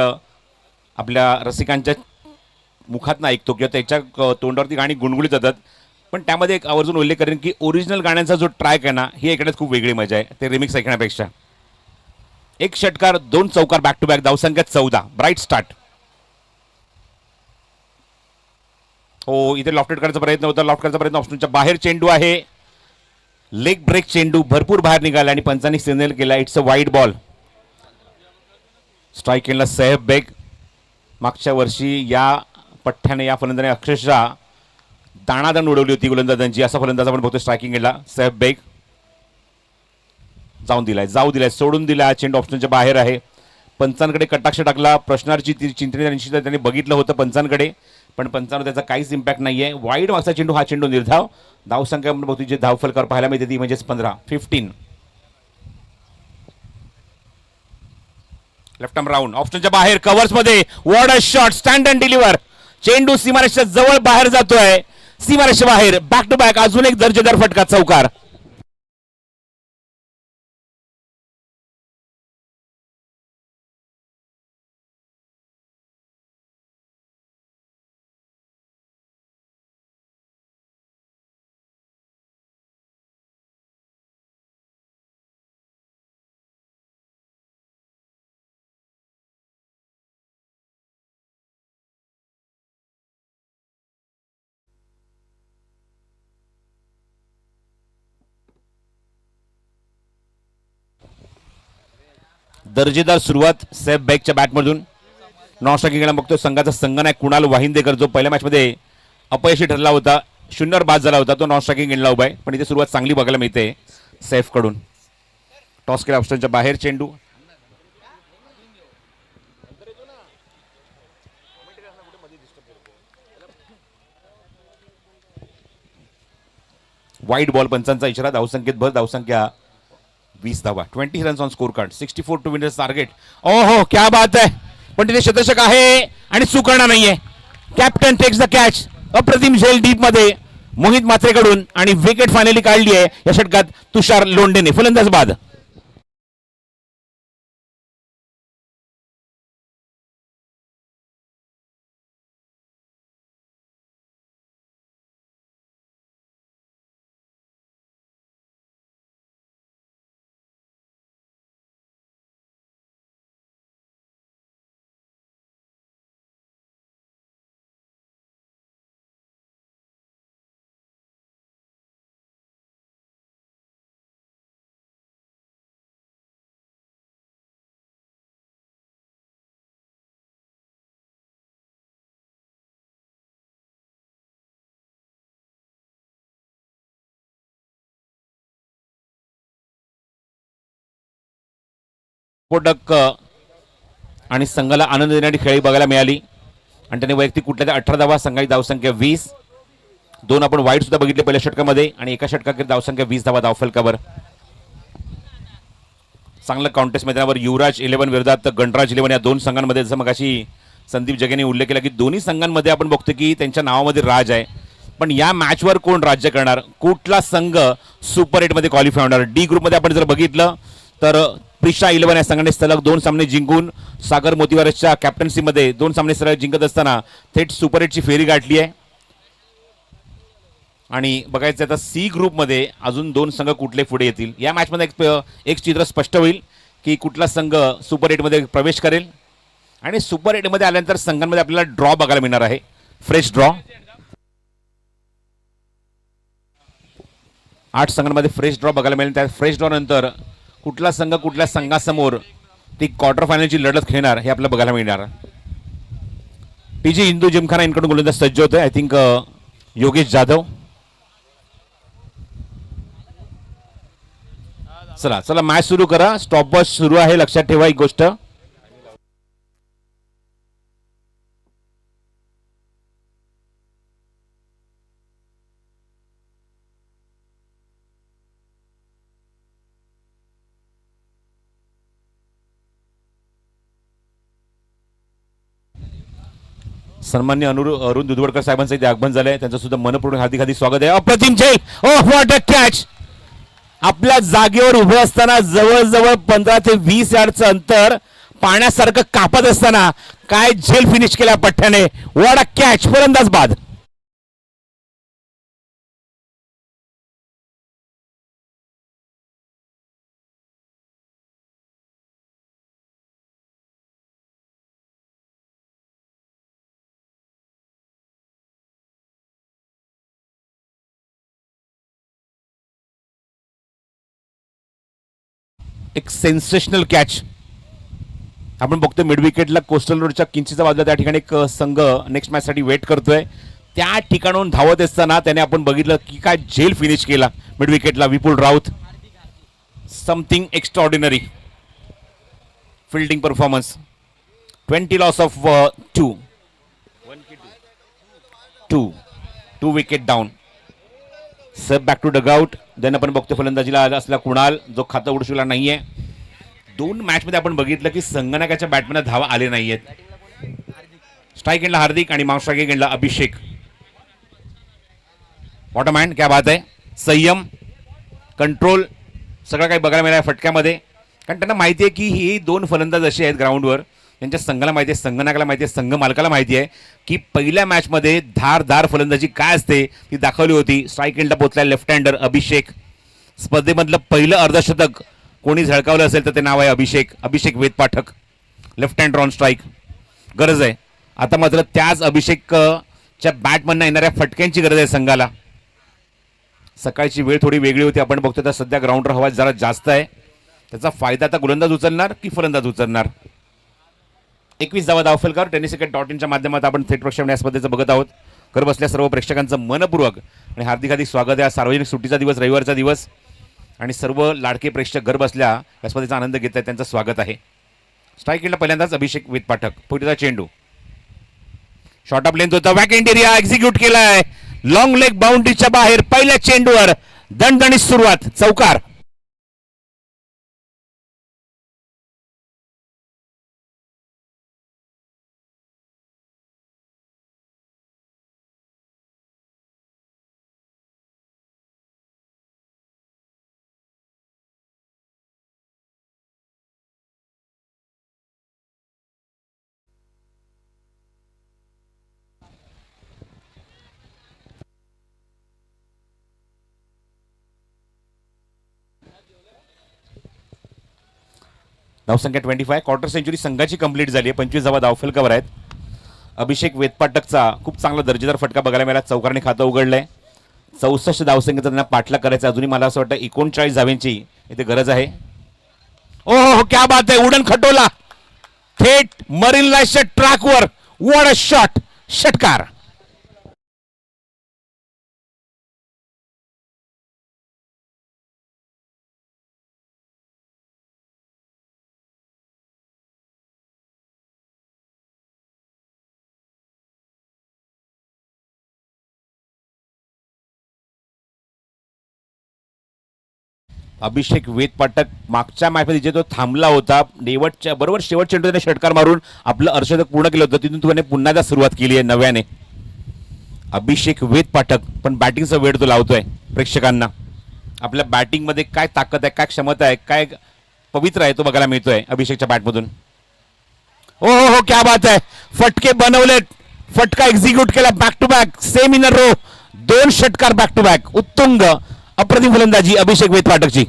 आपल्या रसिकांच्या मुखातनं ऐकतो किंवा त्याच्या तोंडावरती गाणी गुणगुणीत जातात, पण त्यामध्ये एक आवर्जून उल्लेख करेन की ओरिजिनल गाण्यांचा जो ट्रॅक आहे ना, ही ऐकण्यात खूप वेगळी मजा आहे ते रिमिक्स ऐकण्यापेक्षा. एक षटकार 2 चौकार बॅक टू बॅक, धावसंख्या 14. Bright start. हो, इथे लॉफ्टेड करायचा प्रयत्न होता, लॉफ्ट करायचा प्रयत्न ऑप्शनच्या बाहेर चेंडू आहे, लेग ब्रेक चेंडू भरपूर बाहेर निघाला आणि पंचांनी सिग्नल केला it's a wide ball. Strike केला सैफ बेग. मागच्या वर्षी या पठ्ठ्याने या फलंदाने अक्षरशः दाणादाण उडवली होती गोलंदाजांची, असा फलंदाज आपण बघतो स्ट्रायकिंग केला सैफ बेग. जाऊ दिलाय सोडून दिला, चेंडू ऑप्शनच्या बाहेर आहे. पंचांकडे कटाक्ष टाकला, प्रश्नार्ची चिंतने निश्चित त्यांनी बघितलं होतं पंचांकडे, पण पंचांवर त्याचा काहीच इम्पॅक्ट नाहीये. वाईड मागचा चेंडू, हा चेंडू निर्धाव. धावसंख्या आपण बघतो जे धावफलकावर पाहायला मिळते ती म्हणजेच 15. लेफ्ट आर्म राऊंड ऑप्शनच्या बाहेर, कव्हर्स मध्ये ward a shot, stand and deliver. चेंडू सीमारेषच्या जवळ बाहेर जातोय, सीमारेषच्या बाहेर. बॅक टू बॅक अजून एक दर्जेदार फटका, चौकार. दर्जेदार सुरुवात सैफ बेगच्या बॅटमधून. नॉन स्ट्रायकिंगला बघतो संघाचा संघनायक कुणाल वाहिंदेकर, जो पहिल्या मॅचमध्ये अपयशी ठरला होता, 0 बाद झाला होता, तो नॉन स्ट्रायकिंग एंडला उभा आहे. पण इथे सुरुवात चांगली बघायला मिळते सैफ कडून. टॉस केला ऑप्शनच्या बाहेर चेंडू. वाईड बॉल, पंचांचा इशारा. धावसंख्येत भर, धावसंख्या 20 धावा, 20 runs on score card, 64 to winners target. ओहो क्या बात आहे, पण तिथे शतशक आहे आणि चुकणार नाहीये. Captain takes the catch. अप्रतिम झेल डीप मध्ये मोहित मात्रेकडून आणि विकेट फायनली काढली आहे या षटकात तुषार लोंढेने. फलंदाज बाद. स्फोटक आणि संघाला आनंद देणारी खेळी बघायला मिळाली आणि त्याने वैयक्तिक कुठल्या 18 धावा, संघाची धावसंख्या 20. 2 आपण वाईट सुद्धा बघितले पहिल्या षटकामध्ये आणि एका षटकात धावसंख्या 20 धावा धावफलकावर. चांगलं कॉन्टेस्ट मैदानावर युवराज 11 विरोधात गणराज 11 या दोन संघांमध्ये. जसं मगाशी संदीप जगेने उल्लेख केला की दोन्ही संघांमध्ये आपण बघतो की त्यांच्या नावामध्ये राज आहे, पण या मॅचवर कोण राज्य करणार, कुठला संघ सुपर 8 मध्ये क्वालिफाय होणार. डी ग्रुपमध्ये आपण जर बघितलं तर प्रिशा 11 या संघाने सलग 2 सामने जिंकून सागर मोतीवारच्या कॅप्टन्सीमध्ये 2 सामने सलग जिंकत असताना थेट सुपर 8 ची फेरी गाठली आहे. आणि बघायचं आता सी ग्रुपमध्ये अजून 2 संघ कुठले पुढे येतील. या मॅचमध्ये एक चित्र स्पष्ट होईल की कुठला संघ सुपर 8 मध्ये प्रवेश करेल. आणि सुपर 8 मध्ये आल्यानंतर संघांमध्ये आपल्याला ड्रॉ बघायला मिळणार आहे, फ्रेश ड्रॉ. 8 संघांमध्ये फ्रेश ड्रॉ बघायला मिळेल. त्या फ्रेश ड्रॉ नंतर कुठला संघ कुठल्या संघासमोर ती क्वार्टर फायनलची लढत खेळणार हे आपल्याला बघायला मिळणार. पीजी हिंदू जिमखाना इनकडून गोलंदाज सज्ज होतोय. I think Yogesh Jadhav. चला चला मॅच सुरू करा. स्टॉप वॉच सुरू आहे, लक्षात ठेवा एक गोष्ट. सन्मान्य अरुण दुधवडकर साहेबांचं इथे आगमन झालंय, त्यांचं सुद्धा मनपूर्ण हार्दिक हार्दिक स्वागत आहे. अप्रतिम झेल, ओह व्हॉट अ कॅच. आपल्या जागेवर उभे असताना जवळजवळ 15 ते 20 यार्डचं अंतर पाण्यासारखं कापत असताना काय झेल फिनिश केला पठ्ठ्याने. वॉट अ कॅच, फलंदाज बाद. एक सेन्सेशनल कॅच आपण बघतोय. मिड विकेटला कोस्टल रोडच्या किंचीच्या बाजूला त्या ठिकाणी एक संघ नेक्स्ट मॅचसाठी वेट करतोय. त्या ठिकाणाहून धावत असताना त्याने आपण बघितलं की काय झेल फिनिश केला मिड विकेटला Vipul Raut. Something extraordinary fielding performance. 20 loss of 2 wicket down. सब बॅक टू डगआउट. देन आपण बघतो फलंदाजीला असला कुणाल जो खातं उडू शकला नाहीये. 2 मॅचमध्ये आपण बघितलं की संगणकाच्या बॅटमॅन धावा आले नाहीयेत. स्ट्राईक एंडला हार्दिक आणि माउंट स्ट्राईक एंडला अभिषेक. वॉट अ मॅन, क्या बात आहे. संयम, कंट्रोल सगळं काही बघायला मिळालं फटक्यामध्ये. कारण त्यांना माहिती आहे की ही 2 फलंदाज असे आहेत ग्राउंडवर त्यांच्या संघाला माहिती आहे, संगणकाला माहिती आहे, संघ मालकाला माहिती आहे की पहिल्या मॅचमध्ये धारदार फलंदाजी काय असते ती दाखवली होती. स्ट्राईक एंडला पोचलाय लेफ्ट हँडर अभिषेक. स्पर्धेमधलं पहिलं अर्धशतक कोणी झळकावलं असेल तर ते नाव आहे Abhishek Ved Pathak. Left hand on strike. गरज आहे आता मात्र त्याच अभिषेकच्या बॅटमधनं येणाऱ्या फटक्यांची गरज आहे संघाला. सकाळची वेळ थोडी वेगळी होती. आपण बघतो तर सध्या ग्राउंडवर हवा जरा जास्त आहे. त्याचा फायदा आता गोलंदाज उचलणार की फलंदाज उचलणार. 21 धावा धावफलकावर tenniscricket.in माध्यमातून आपण थेट प्रक्षेपण या स्पर्धेचं बघत आहोत. घर बसल्या सर्व प्रेक्षकांचं मनपूर्वक आणि हार्दिक स्वागत आहे. सार्वजनिक सुट्टीचा दिवस, रविवारचा दिवस आणि सर्व लाडके प्रेक्षक घर बसल्या या स्पर्धेचा आनंद घेत आहेत त्यांचं स्वागत आहे. स्ट्राईक एंडला पहिल्यांदाच अभिषेक वेद पाठक. पुढचा चेंडू शॉर्ट ऑफ लेंथ होता. वॅक एंड एक्झिक्यूट केलाय. लॉंग लेग बाउंड्रीच्या बाहेर पहिल्या चेंडूवर दणदणीत सुरुवात. चौकार. धावसंख्या 25. क्वार्टर सेंचुरी संघाची कंप्लीट झाली आहे. 25 धावा धावफलकावर आहेत. अभिषेक वेदपाटकचा खूप चांगला दर्जेदार फटका बघायला मिळाला. चौकारने खातं उघडलंय. 64 धावसंख्येचा त्यांना पाठलाग करायचा. अजूनही मला असं वाटतं 39 धाव्यांची इथे गरज आहे. ओ हो, क्या बात आहे. उडन खटोला थेट मरीन लाईन्सच्या ट्रॅकवर. What a shot. षटकार. अभिषेक वेद पाठक मागच्या मॅचमध्ये जे तो थांबला होता शेवटच्या बरोबर शेवट चेंडू त्याने षटकार मारून आपलं अर्धशतक पूर्ण केलं होतं. तिथून त्याने पुन्हा एकदा सुरुवात केली आहे नव्याने. अभिषेक वेद पाठक पण बॅटिंगचा वेळ तो लावतोय प्रेक्षकांना. आपल्या बॅटिंगमध्ये काय ताकद आहे, काय क्षमता आहे, काय पवित्र आहे तो बघायला मिळतोय अभिषेकच्या बॅटमधून. ओ हो हो, क्या बात आहे. फटके बनवलेत. फटका एक्झिक्यूट केला back to back. Same in a row. 2 षटकार बॅक टू बॅक. उत्तुंग अप्रतिम फलंदाजी अभिषेक वेद पाठकची.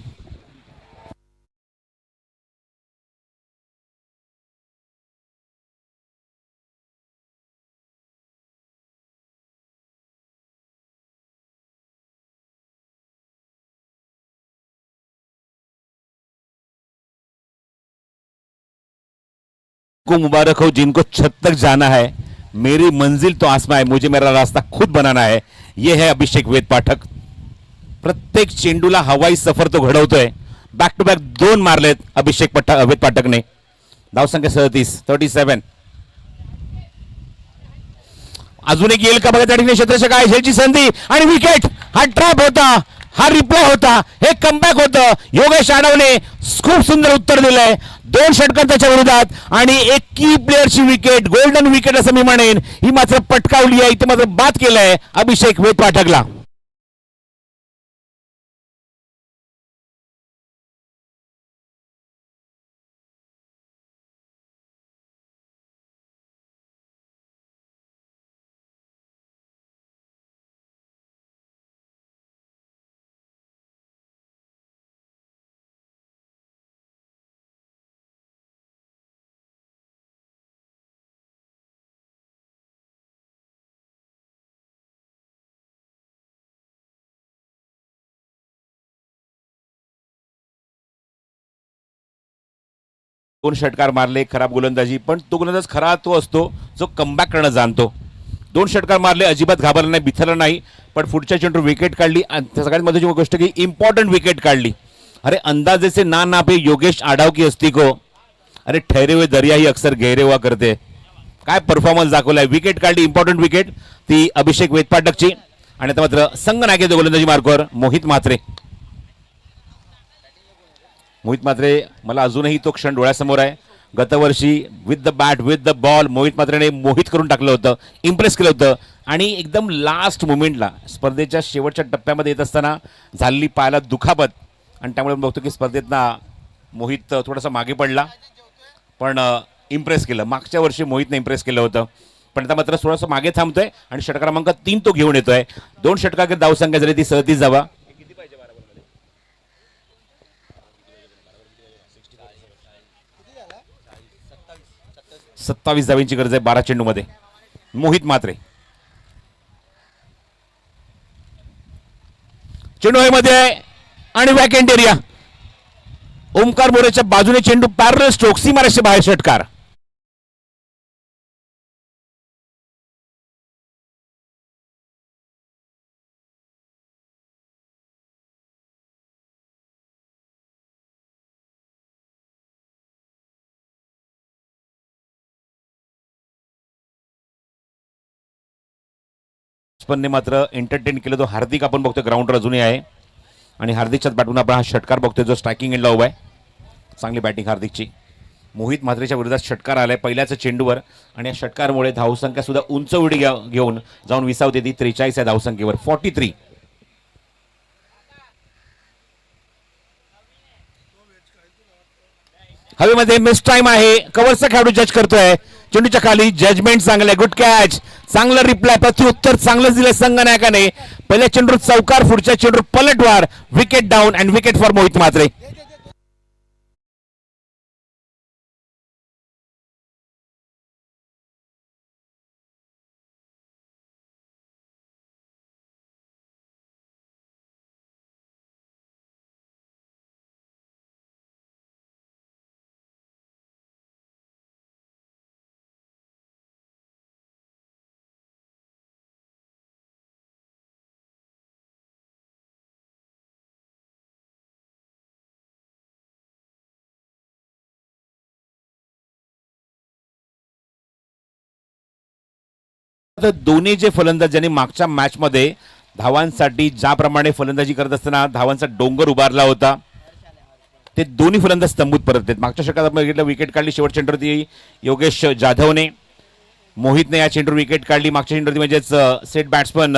को मुबारक हो जिनको छत तक जाना है. मेरी मंजिल तो आसमां है, मुझे मेरा रास्ता खुद बनाना है. ये है अभिषेक वेद पाठक. प्रत्येक चेंडूला हवाई सफर तो घडवतोय. बॅक टू बॅक 2 मारलेत वेद पाठकने. धावसंख्या 37. अजून एक येईल का बघा त्या ठिकाणी. क्षेत्ररक्षक आहे. झेलची संधी आणि विकेट. हा ट्रॅप होता, हा रिप्लाय होता, हे कमबॅक होतं. योगेश आडवने खूप सुंदर उत्तर दिलंय. 2 षटकार त्याच्या विरोधात आणि एक की प्लेअरची विकेट, गोल्डन विकेट असं मी म्हणेन, ही मात्र पटकावली आहे. इथे मात्र बाद केलंय अभिषेक वेद पाठकला. 2 षटकार मारले, खराब गोलंदाजी, पण तो गोलंदाज खरा तो असतो जो कमबॅक करणं जाणतो. 2 षटकार मारले, अजिबात घाबरला नाही, बिथरला नाही, पण पुढच्या चेंडूवर विकेट काढली आणि सगळ्यात महत्त्वाची गोष्ट की इम्पॉर्टंट विकेट काढली. अरे अंदाजे से ना नापे योगेश आडाव की अस्ती को, अरे ठहरे हुए दरिया ही अक्सर गहरे हुआ करते. काय परफॉर्मन्स दाखवलाय, विकेट काढली, इम्पॉर्टंट विकेट ती अभिषेक वेदपाटकची. आणि आता मात्र संघनायक गोलंदाजी मार्कवर मोहित म्हात्रे. मोहित म्हात्रे, मला अजूनही तो क्षण डोळ्यासमोर आहे. गतवर्षी with the bat with the ball Mohit म्हात्रेने मोहित करून टाकलं होतं, इम्प्रेस केलं होतं. आणि एकदम लास्ट मुमेंटला स्पर्धेच्या शेवटच्या टप्प्यामध्ये येत असताना झालेली पायाला दुखापत, आणि त्यामुळे बघतो की स्पर्धेतना मोहित थोडासा मागे पडला, पण इम्प्रेस केलं. मागच्या वर्षी मोहितने इम्प्रेस केलं होतं, पण आता मात्र थोडंसं मागे थांबतोय आणि षटकार क्रमांक 3 तो घेऊन येतोय. 2 षटकार धावसंख्या झाली ती 37 धावा. 27 धावांची गरज आहे 12 चेंडूमध्ये. मोहित म्हात्रे चेंडू मध्ये आणि वॅकेंट एरिया. ओमकार मोरेच्या बाजूने चेंडू पॅरल स्ट्रोक सीमारेषे बाहेर षटकार. ने मात्र एंटरटेन केलं. तो हार्दिक आपण बघतोय ग्राउंडवर अजूनही आहे, आणि हार्दिकच्याच बॅटून आपण हा षटकार बघतोय जो स्ट्रायकिंग एंडला उभा आहे. चांगली बॅटिंग हार्दिकची. मोहित म्हात्रेच्या विरोधात षटकार आलाय पहिल्याच चेंडूवर, आणि या षटकारमुळे धावसंख्या सुद्धा उंच उडी घेऊन जाऊन विसावते ती 43 या धावसंख्येवर. 43. हवेमध्ये मिस टाइम आहे, कव्हरचा खेळाडू जज करतोय. चेंडूच्या खाली जजमेंट चांगलं आहे, गुड कॅच, चांगलं रिप्लाय, प्रत्युत्तर चांगलं दिलं संघनायकाने. पहिल्या चेंडूर चौकार, पुढच्या चेंडूर पलटवार, wicket down and wicket for Mohit Mhatre. दोन्ही जे फलंदाज ज्यांनी मागच्या मॅच मध्ये धावांसाठी ज्याप्रमाणे फलंदाजी करत असताना धावांचा डोंगर उभारला होता, ते दोन्ही फलंदाज स्तंभित परत आहेत. मागच्या षटकात आपण बघितलं विकेट काढली शेवट चेंडूवरती योगेश जाधवने. मोहितने या चेंडूवर विकेट काढली मागच्या चेंडूवरती, म्हणजेच सेट बॅट्समन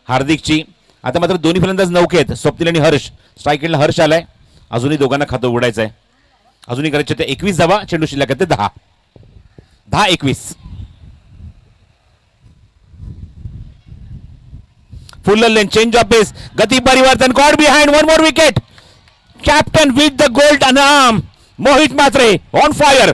हार्दिकची. आता मात्र दोन्ही फलंदाज नौके आहेत, स्वप्नील आणि हर्ष. स्ट्राईक एंडला हर्ष आलाय, अजूनही दोघांना खातं उघडायचं आहे. अजूनही करायचे ते 21 धावा, चेंडू शिल्लक आहे ते 10-21. फुल लेन चेंज ऑफ पेस, गती परिवर्तन, caught behind, one more wicket. Captain with the golden arm Mohit Mhatre on fire.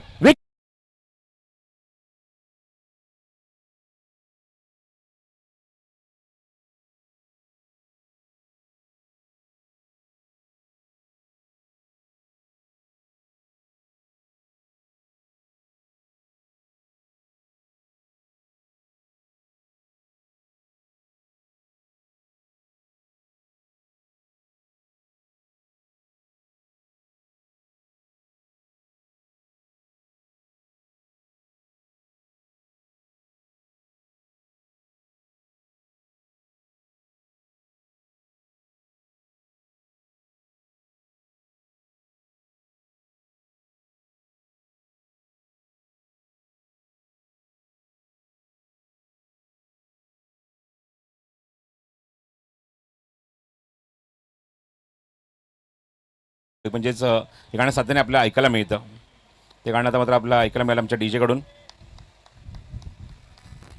म्हणजेच हे गाणं सातत्याने आपल्याला ऐकायला मिळतं. ते गाणं आता मात्र आपल्याला ऐकायला मिळालं आमच्या डीजे कडून.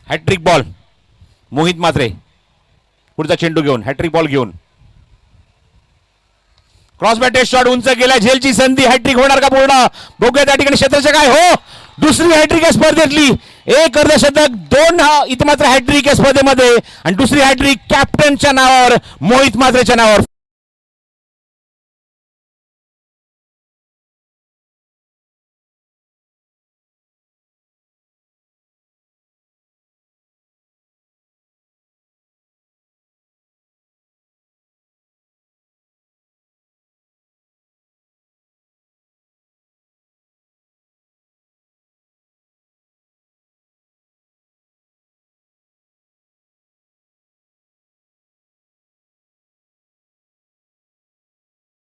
हॅट्रिक बॉल मोहित म्हात्रे, पुढचा चेंडू घेऊन हॅट्रिक बॉल घेऊन क्रॉस बॅटेड शॉट उंच गेला, झेलची संधी, हॅट्रिक होणार का पूर्ण? बघूया त्या ठिकाणी क्षेत्राच्या काय. हो, दुसरी हॅट्रिक या स्पर्धेतली. एक अर्धशतक, 2 इथं मात्र हॅट्रिक या स्पर्धेमध्ये, आणि दुसरी हॅट्रिक कॅप्टनच्या नावावर, मोहित म्हात्रेच्या नावावर.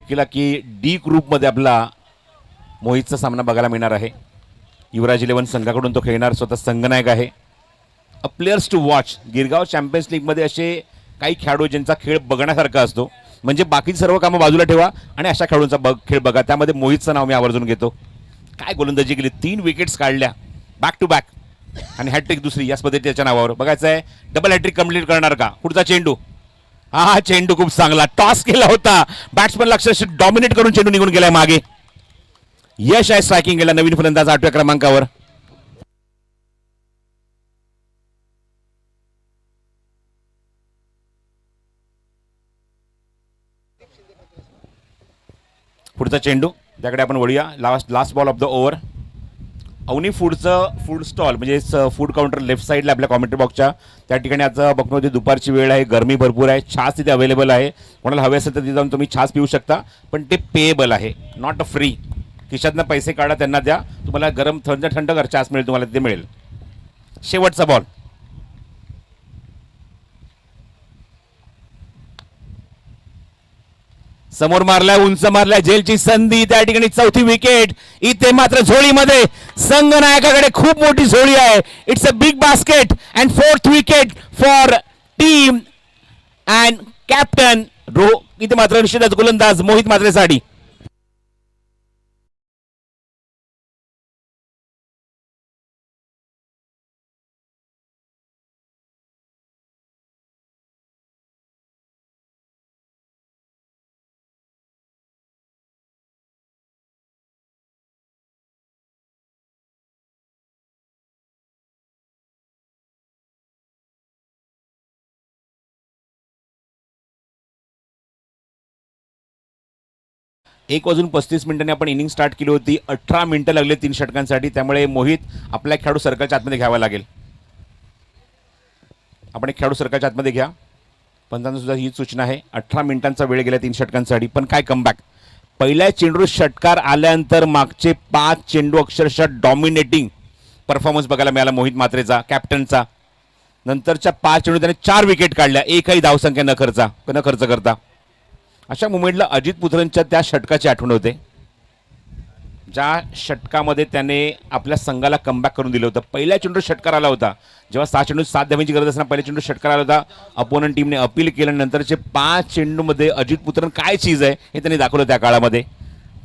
केला की डी ग्रुपमध्ये आपला मोहितचा सामना बघायला मिळणार आहे. युवराज 11 संघाकडून तो खेळणार, स्वतः संघनायक आहे. A players to watch. Girgaon champions लीगमध्ये असे काही खेळाडू ज्यांचा खेळ बघण्यासारखा असतो. म्हणजे बाकीची सर्व कामं बाजूला ठेवा आणि अशा खेळाडूंचा खेळ बघा. त्यामध्ये मोहितचं नाव मी आवर्जून घेतो. काय गोलंदाजी केली, 3 विकेट्स काढल्या बॅक टू बॅक आणि हॅट्रिक दुसरी याच पद्धतीने त्याच्या नावावर. बघायचं आहे डबल हॅट्रिक कंप्लीट करणार का. पुढचा चेंडू, हा चेंडू खूप चांगला टॉस केला होता. बॅट्समन अक्षरशः डॉमिनेट करून चेंडू निघून गेलाय मागे. यश आहे स्ट्रायकिंग केला नवीन फलंदाज 8व्या क्रमांकावर. पुढचा चेंडू, त्याकडे आपण वळूया. Last ball of the over. Avani फूडचं फूड स्टॉल म्हणजे फूड काउंटर लेफ्ट साईडला आपल्या कॉमेंट्री बॉक्सच्या त्या ठिकाणी आता बघतो होते. दुपारची वेळ आहे, गरमी भरपूर आहे, छास तिथे अवेलेबल आहे. कोणाला हवे असेल तर तिथे जाऊन तुम्ही छास पिऊ शकता, पण ते पेएबल आहे, नॉट अ फ्री. खिशातनं पैसे काढा, त्यांना द्या, तुम्हाला गरम थंड छास मिळेल, तुम्हाला ते मिळेल. शेवटचा बॉल. समोर मारलाय, उंच मारलाय, झेलची संधी, त्या ठिकाणी 4थी विकेट. इथे मात्र झोळीमध्ये संघनायकाकडे खूप मोठी झोळी आहे. It's a big basket and 4th wicket for team and captain इथे मात्र निश्चितच गोलंदाज मोहित मात्रेसाठी. एक वाजून 35 मिनिटांनी आपण इनिंग स्टार्ट केली होती. 18 मिनिटं लागले 3 षटकांसाठी. त्यामुळे मोहित आपल्या खेळाडू सर्कलच्या आतमध्ये घ्यावा लागेल. आपण एक खेळाडू सर्कलच्या आतमध्ये घ्या. पंचांना सुद्धा ही सूचना आहे. 18 मिनिटांचा वेळ गेला 3 षटकांसाठी, पण काय कमबॅक. पहिल्या चेंडू षटकार आल्यानंतर मागचे 5 चेंडू अक्षरशः डॉमिनेटिंग परफॉर्मन्स बघायला मिळाला मोहित मात्रेचा, कॅप्टनचा. नंतरच्या 5 चेंडू त्याने 4 विकेट काढल्या, एकही धावसंख्या न खर्च करता. अशा मुमेंटला अजित पुत्रनच्या त्या षटकाची आठवण होते, ज्या षटकामध्ये त्याने आपल्या संघाला कमबॅक करून दिलं होतं. पहिल्या चेंडू षटकार आला होता, जेव्हा 6 चेंडू 7 धावांची गरज असताना पहिल्या चेंडू षटकार आला होता. अपोनंट टीमने अपील केलं. नंतरचे 5 चेंडूमध्ये अजित पुत्रन काय चीज आहे हे त्यांनी दाखवलं त्या काळामध्ये.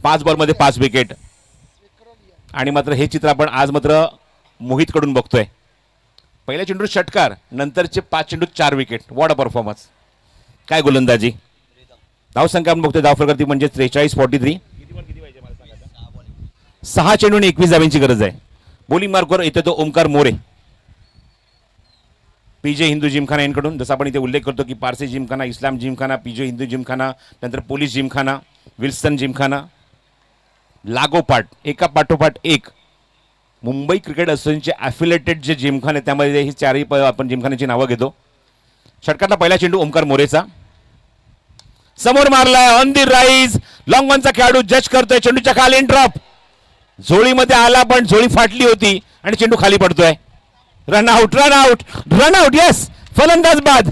5 बॉलमध्ये 5 विकेट. आणि मात्र हे चित्र आपण आज मात्र मोहितकडून बघतोय. पहिल्या चेंडू षटकार, नंतरचे 5 चेंडू 4 विकेट. व्हॉट अ परफॉर्मन्स, काय गोलंदाजी. धावसंख्या आपण बघतोय, धावफलक म्हणजे 43-43. 6 चेंडूने 21 धावांची गरज आहे. बॉलिंग मार्कवर येतो तो ओमकार मोरे, पीजे हिंदू जिमखाना यांकडून. जसं आपण इथे उल्लेख करतो की पारसी जिमखाना, इस्लाम जिमखाना, पीजे हिंदू जिमखाना, नंतर पोलीस जिमखाना, विल्सन जिमखाना, लागोपाठ एका पाठोपाठ एक मुंबई क्रिकेट असोसिएशनचे ॲफिलेटेड जे जिमखाने, त्यामध्ये ही 4ही आपण जिमखान्याची नावं घेतो. षटकातला पहिला चेंडू ओमकार मोरेचा, समोर मारलाय ऑन दी राईज. लॉंग ऑनचा खेळाडू जज करतोय, चेंडूच्या खाली ड्रॉप. झोळीमध्ये आला पण झोळी फाटली होती आणि चेंडू खाली पडतोय. Run out, run out, run out. Yes, फलंदाज बाद.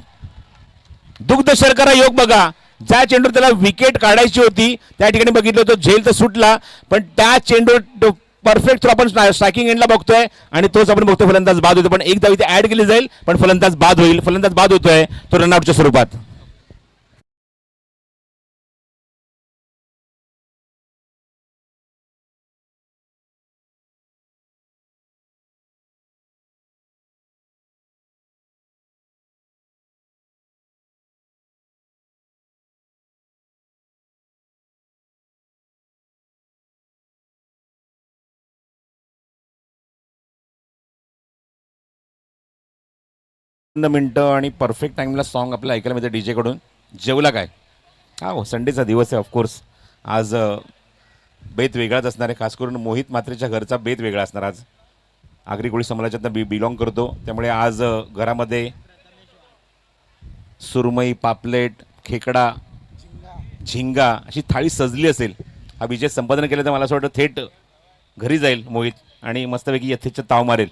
दुग्ध शर्करा योग बघा, ज्या चेंडू त्याला विकेट काढायची होती त्या ठिकाणी बघितलं होतं, झेल तर सुटला, पण त्या चेंडू परफेक्ट थ्रो आपण स्ट्रायकिंग एंडला बघतोय आणि तोच आपण बघतोय फलंदाज बाद होतो. पण एक धाव इथे ऍड केली जाईल, पण फलंदाज बाद होईल. फलंदाज बाद होतोय तो रनआउटच्या स्वरूपात. मिनटं आणि परफेक्ट टाइमला सॉन्ग आपल्याला ऐकायला मिळतं डीजे कडून. जेवला काय. हा हो, संडेचा दिवस आहे ऑफकोर्स. आज बेत वेगळाच असणार आहे, खास करून मोहित मात्रेच्या घरचा बेत वेगळा असणार. आज आगरी कोळी समाजाच्यातनं बिलॉंग करतो, त्यामुळे आज घरामध्ये सुरमई, पापलेट, खेकडा, झिंगा अशी थाळी सजली असेल. हा विजय संपादन केलं तर मला असं वाटतं थेट घरी जाईल मोहित आणि मस्तपैकी यथेच्छ ताव मारेल.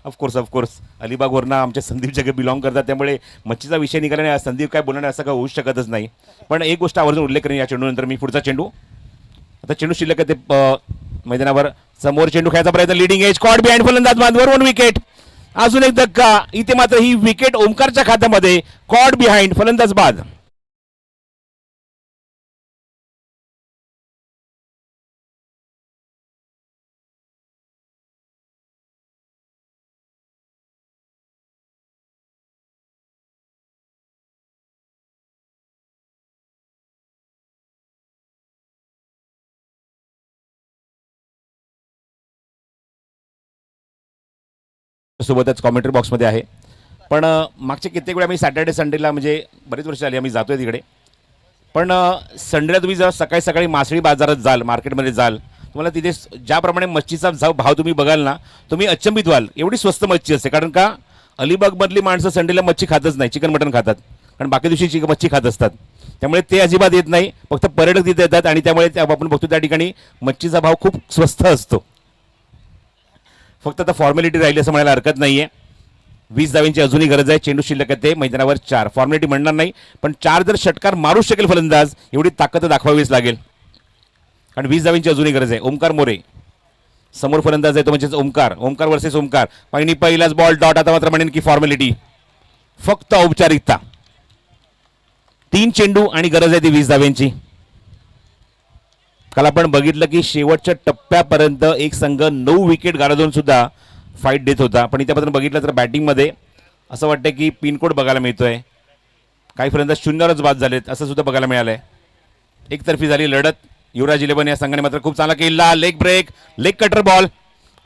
ऑफकोर्स अलिबागवरनं आमच्या संदीप जगे बिलॉंग करतात, त्यामुळे मच्छीचा विषय निघाला नाही. संदीप काय बोलणार असं काय होऊच शकतच नाही. पण एक गोष्ट आवर्जून उल्लेख करेन या चेंडूनंतर मी. पुढचा चेंडू, आता चेंडू शिल्लक आहे ते मैदानावर. समोर चेंडू खेळायचा प्रयत्न, लिडिंग एज, कॉट बिहाइंड फलंदाज बांधवर, 1 विकेट. अजून एक धक्का इथे, मात्र ही विकेट ओमकारच्या खात्यामध्ये. कॉट बिहाइंड फलंदाज बाद. सोबतच कॉमेंट्री बॉक्समध्ये आहे. पण मागच्या कित्येक वेळा मी सॅटर्डे संडेला, म्हणजे बरेच वर्ष आली आम्ही जातोय तिकडे. पण संडेला तुम्ही जेव्हा सकाळी सकाळी मासळी बाजारात जाल, मार्केटमध्ये जाल, तुम्हाला तिथे ज्याप्रमाणे मच्छीचा भाव तुम्ही बघाल ना, तुम्ही अचंबित व्हाल. एवढी स्वस्त मच्छी असते. कारण का, अलिबागमधली माणसं संडेला मच्छी खातच नाही, चिकन मटण खातात. कारण बाकी दिवशी मच्छी खात असतात. त्यामुळे ते अजिबात येत नाही, फक्त पर्यटक तिथे येतात. आणि त्यामुळे आपण बघतो त्या ठिकाणी मच्छीचा भाव खूप स्वस्त असतो. फक्त आता फॉर्मॅलिटी राहिली असं म्हणायला हरकत नाही आहे. 20 धावांची अजूनही गरज आहे. चेंडू शिल्लक आहे ते मैदानावर 4. फॉर्मॅलिटी म्हणणार नाही, पण 4 जर षटकार मारू शकेल फलंदाज, एवढी ताकद दाखवावीच लागेल. कारण 20 धावांची अजूनही गरज आहे. ओमकार मोरे समोर फलंदाज आहे तो, म्हणजेच ओमकार वर्सेस ओमकार. पहिलाच बॉल डॉट. आता मात्र म्हणेन की फॉर्मॅलिटी, फक्त औपचारिकता. 3 चेंडू आणि गरज आहे ती 20 धावांची. काल आपण बघितलं की शेवटच्या टप्प्यापर्यंत एक संघ 9 विकेट गारदून सुद्धा फाईट देत होता. पण इथे आपण बघितलं तर बॅटिंगमध्ये असं वाटतं की पिनकोड बघायला मिळतोय. काही फलंदाज 0वरच बाद झालेत असं सुद्धा बघायला मिळालंय. एकतर्फी झाली लढत. युवराज 11 या संघाने मात्र खूप चांगला केला. Leg break, leg cutter ball,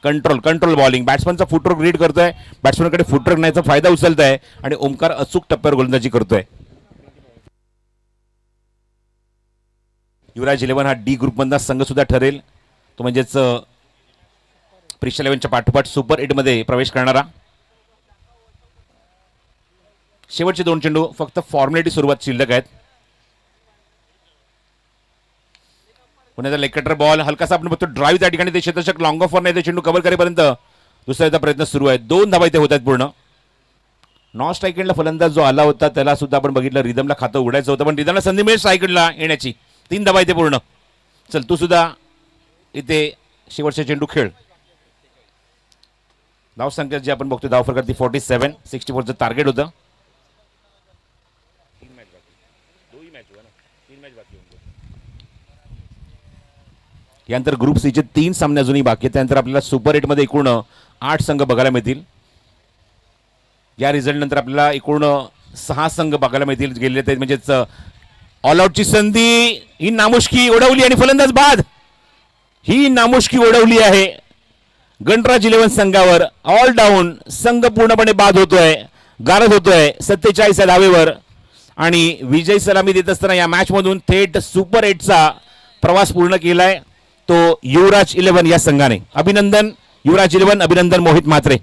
control bowling. बॅट्समनचा फुटवर्क रीड करतोय, बॅट्समनकडे फुटवर्क नाहीचा फायदा उचलत आहे आणि ओमकार अचूक टप्प्यावर गोलंदाजी करतोय. युवराज 11 हा डी ग्रुपमधला संघ सुद्धा ठरेल. तो म्हणजेच परीक्षा 11च्या पाठोपाठ सुपर 8मध्ये प्रवेश करणारा. शेवटचे 2 चेंडू फक्त फॉर्मॅलिटी सुरुवात शिल्लक आहेत. पुण्याचा लेग कटर बॉल, हलकासा आपण बघतो ड्राईव्ह त्या ठिकाणी. ते क्षेत्ररक्षक लॉंग ऑफ वर नाही, ते चेंडू कव्हर करेपर्यंत दुसऱ्याचा प्रयत्न सुरू आहे. 2 धावा इथे होत आहेत पूर्ण. नॉन स्ट्राईक एंडला फलंदाज जो आला होता त्याला सुद्धा आपण बघितलं, रिदमला खातं उघडायचं होतं, पण रिदमला संधी मिळेल स्ट्राईक एंडला येण्याची. 3 धावा इथे पूर्ण. चल तू सुद्धा इथे शेवटचे चेंडू खेळ. धाव संख्या जी आपण बघतो, धाव फरक ती 47. 64चं टार्गेट होतं. यानंतर ग्रुप सीचे 3 सामने अजूनही बाकी आहेत. त्यानंतर आपल्याला सुपर 8मध्ये एकूण 8 संघ बघायला मिळतील. या रिझल्ट नंतर आपल्याला एकूण 6 संघ बघायला मिळतील गेलेले ते, म्हणजेच ऑल आउटची संधी ही नामुष्की ओढवली आणि फलंदाज बाद. ही नामुष्की ओढवली आहे गणराज 11 संघावर. ऑल डाऊन संघ पूर्णपणे बाद होतोय, गारद होतोय 47 धावेवर. आणि विजय सलामी देत असताना या मॅच मधून थेट सुपर 8चा प्रवास पूर्ण केलाय तो युवराज 11 या संघाने. अभिनंदन युवराज 11, अभिनंदन मोहित म्हात्रे.